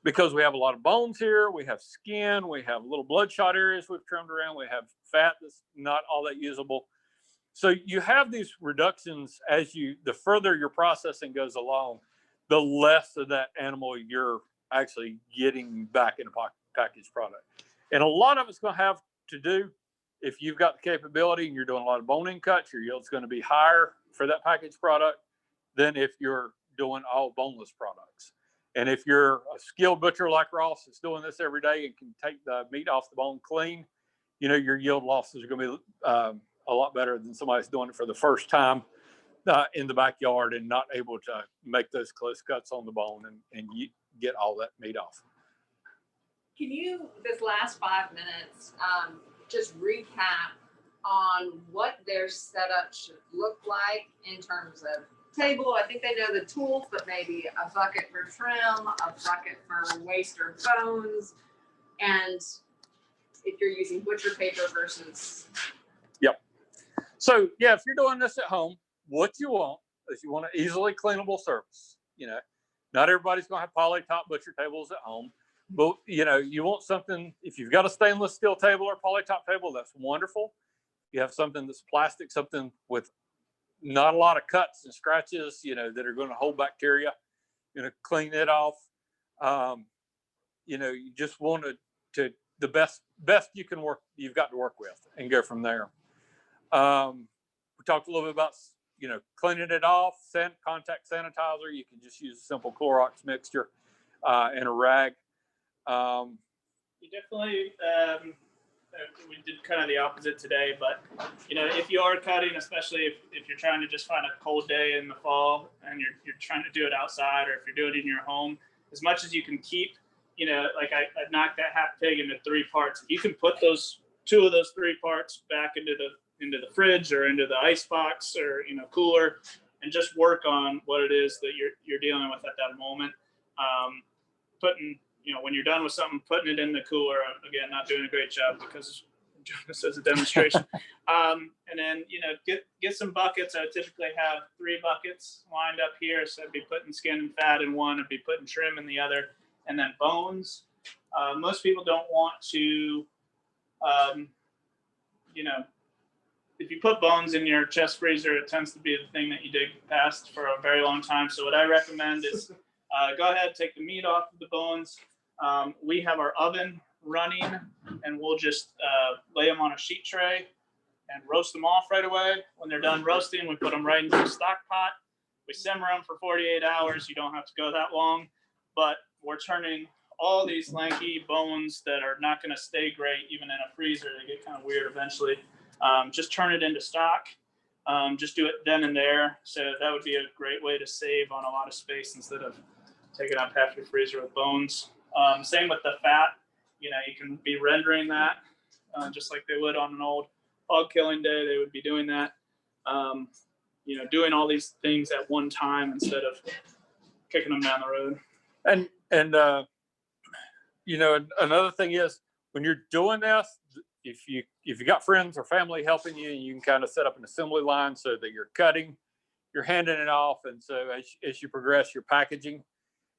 because we have a lot of bones here. We have skin. We have little bloodshot areas we've trimmed around. We have fat that's not all that usable. So you have these reductions the further your processing goes along, the less of that animal you're actually getting back in a packaged product. And a lot of it's going to have to do, if you've got the capability and you're doing a lot of bone-in cuts, your yield's going to be higher for that packaged product than if you're doing all boneless products. And if you're a skilled butcher like Ross that's doing this every day and can take the meat off the bone clean, your yield losses are going to be a lot better than somebody's doing it for the first time in the backyard and not able to make those close cuts on the bone and get all that meat off. Can you, this last 5 minutes, just recap on what their setup should look like in terms of table? I think they know the tools, but maybe a bucket for trim, a bucket for waste or bones, and if you're using butcher paper versus. Yep. So yeah, if you're doing this at home, what you want is you want an easily cleanable surface. Not everybody's going to have poly-top butcher tables at home. But, you want something, if you've got a stainless steel table or poly-top table, that's wonderful. You have something that's plastic, something with not a lot of cuts and scratches, that are going to hold bacteria, clean it off. You just want to the best you've got to work with and go from there. We talked a little bit about, cleaning it off, contact sanitizer. You can just use a simple Clorox mixture and a rag. You definitely, we did kind of the opposite today, but if you are cutting, especially if you're trying to just find a cold day in the fall and you're trying to do it outside, or if you're doing it in your home, as much as you can keep, like I knocked that half pig into 3 parts. You can put 2 of those 3 parts back into the fridge or into the ice box or cooler, and just work on what it is that you're dealing with at that moment. Putting, when you're done with something, putting it in the cooler. Again, not doing a great job because this is a demonstration. And then, get some buckets. I typically have 3 buckets lined up here. So I'd be putting skin and fat in one, I'd be putting trim in the other, and then bones. Most people don't want to, if you put bones in your chest freezer, it tends to be the thing that you dig past for a very long time. So what I recommend is go ahead, take the meat off of the bones. We have our oven running, and we'll just lay them on a sheet tray and roast them off right away. When they're done roasting, we put them right into the stock pot. We simmer them for 48 hours. You don't have to go that long, but we're turning all these lanky bones that are not going to stay great even in a freezer. They get kind of weird eventually. Just turn it into stock. Just do it then and there. So that would be a great way to save on a lot of space instead of taking up half your freezer with bones. Same with the fat. You can be rendering that just like they would on an old hog killing day. They would be doing that. Doing all these things at one time instead of kicking them down the road. And another thing is when you're doing this, if you got friends or family helping you, you can kind of set up an assembly line so that you're cutting, you're handing it off, and so as you progress, you're packaging.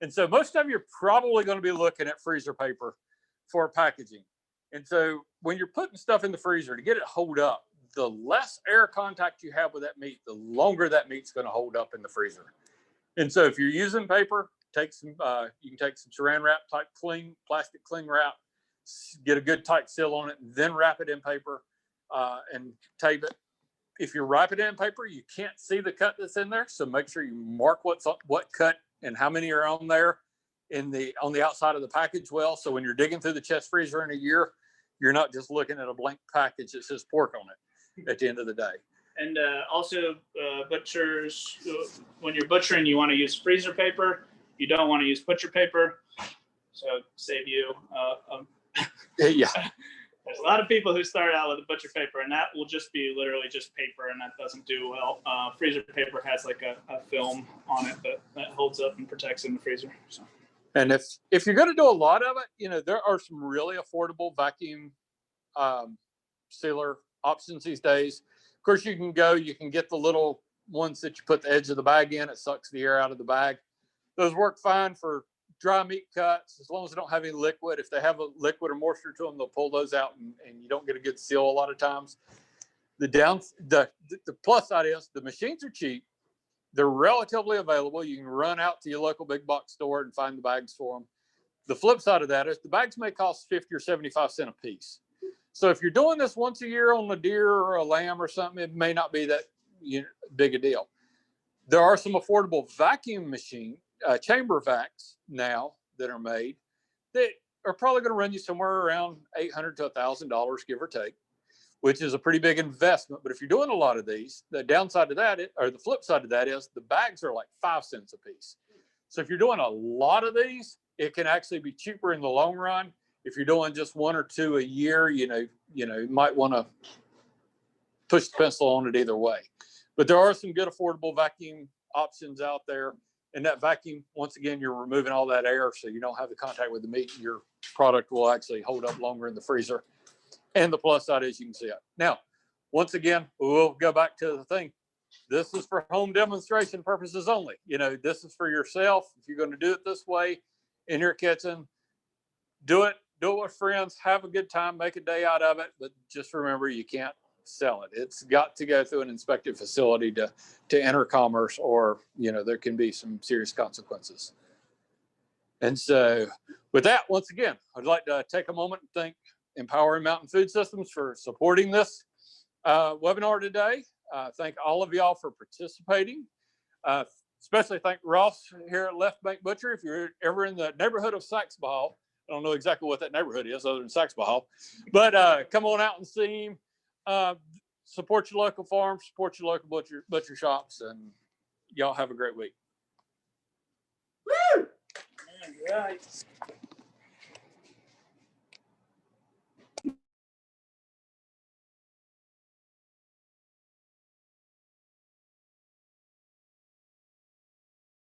And so most of you are probably going to be looking at freezer paper for packaging. And so when you're putting stuff in the freezer to get it hold up, the less air contact you have with that meat, the longer that meat's going to hold up in the freezer. And so if you're using paper, you can take some saran wrap type plastic cling wrap, get a good tight seal on it, and then wrap it in paper and tape it. If you wrap it in paper, you can't see the cut that's in there. So make sure you mark what cut and how many are on there on the outside of the package well. So when you're digging through the chest freezer in a year, you're not just looking at a blank package that says pork on it at the end of the day. And also butchers, when you're butchering, you want to use freezer paper. You don't want to use butcher paper. So save you. Yeah. There's a lot of people who start out with a butcher paper, and that will just be literally just paper, and that doesn't do well. Freezer paper has like a film on it that holds up and protects in the freezer. So. And if you're going to do a lot of it, there are some really affordable vacuum sealer options these days. Of course, you can get the little ones that you put the edge of the bag in. It sucks the air out of the bag. Those work fine for dry meat cuts as long as they don't have any liquid. If they have a liquid or moisture to them, they'll pull those out and you don't get a good seal a lot of times. The plus side is the machines are cheap. They're relatively available. You can run out to your local big box store and find the bags for them. The flip side of that is the bags may cost 50 or 75 cents a piece. So if you're doing this once a year on a deer or a lamb or something, it may not be that big a deal. There are some affordable vacuum machine chamber vacs now that are made that are probably going to run you somewhere around $800 to $1,000, give or take, which is a pretty big investment. But if you're doing a lot of these, the downside to that, or the flip side of that is the bags are like 5 cents a piece. So if you're doing a lot of these, it can actually be cheaper in the long run. If you're doing just 1 or 2 a year, you might want to push the pencil on it either way. But there are some good affordable vacuum options out there. And that vacuum, once again, you're removing all that air so you don't have the contact with the meat. Your product will actually hold up longer in the freezer. And the plus side is you can see it. Now, once again, we'll go back to the thing. This is for home demonstration purposes only. This is for yourself. If you're going to do it this way in your kitchen, do it with friends, have a good time, make a day out of it. But just remember, you can't sell it. It's got to go through an inspected facility to enter commerce, or there can be some serious consequences. And so with that, once again, I'd like to take a moment and thank Empowering Mountain Food Systems for supporting this webinar today. Thank all of y'all for participating. Especially thank Ross here at Left Bank Butchery. If you're ever in the neighborhood of Saxbahal, I don't know exactly what that neighborhood is other than Saxbahal, but come on out and see him. Support your local farms, support your local butcher shops, and y'all have a great week. Woo! All right.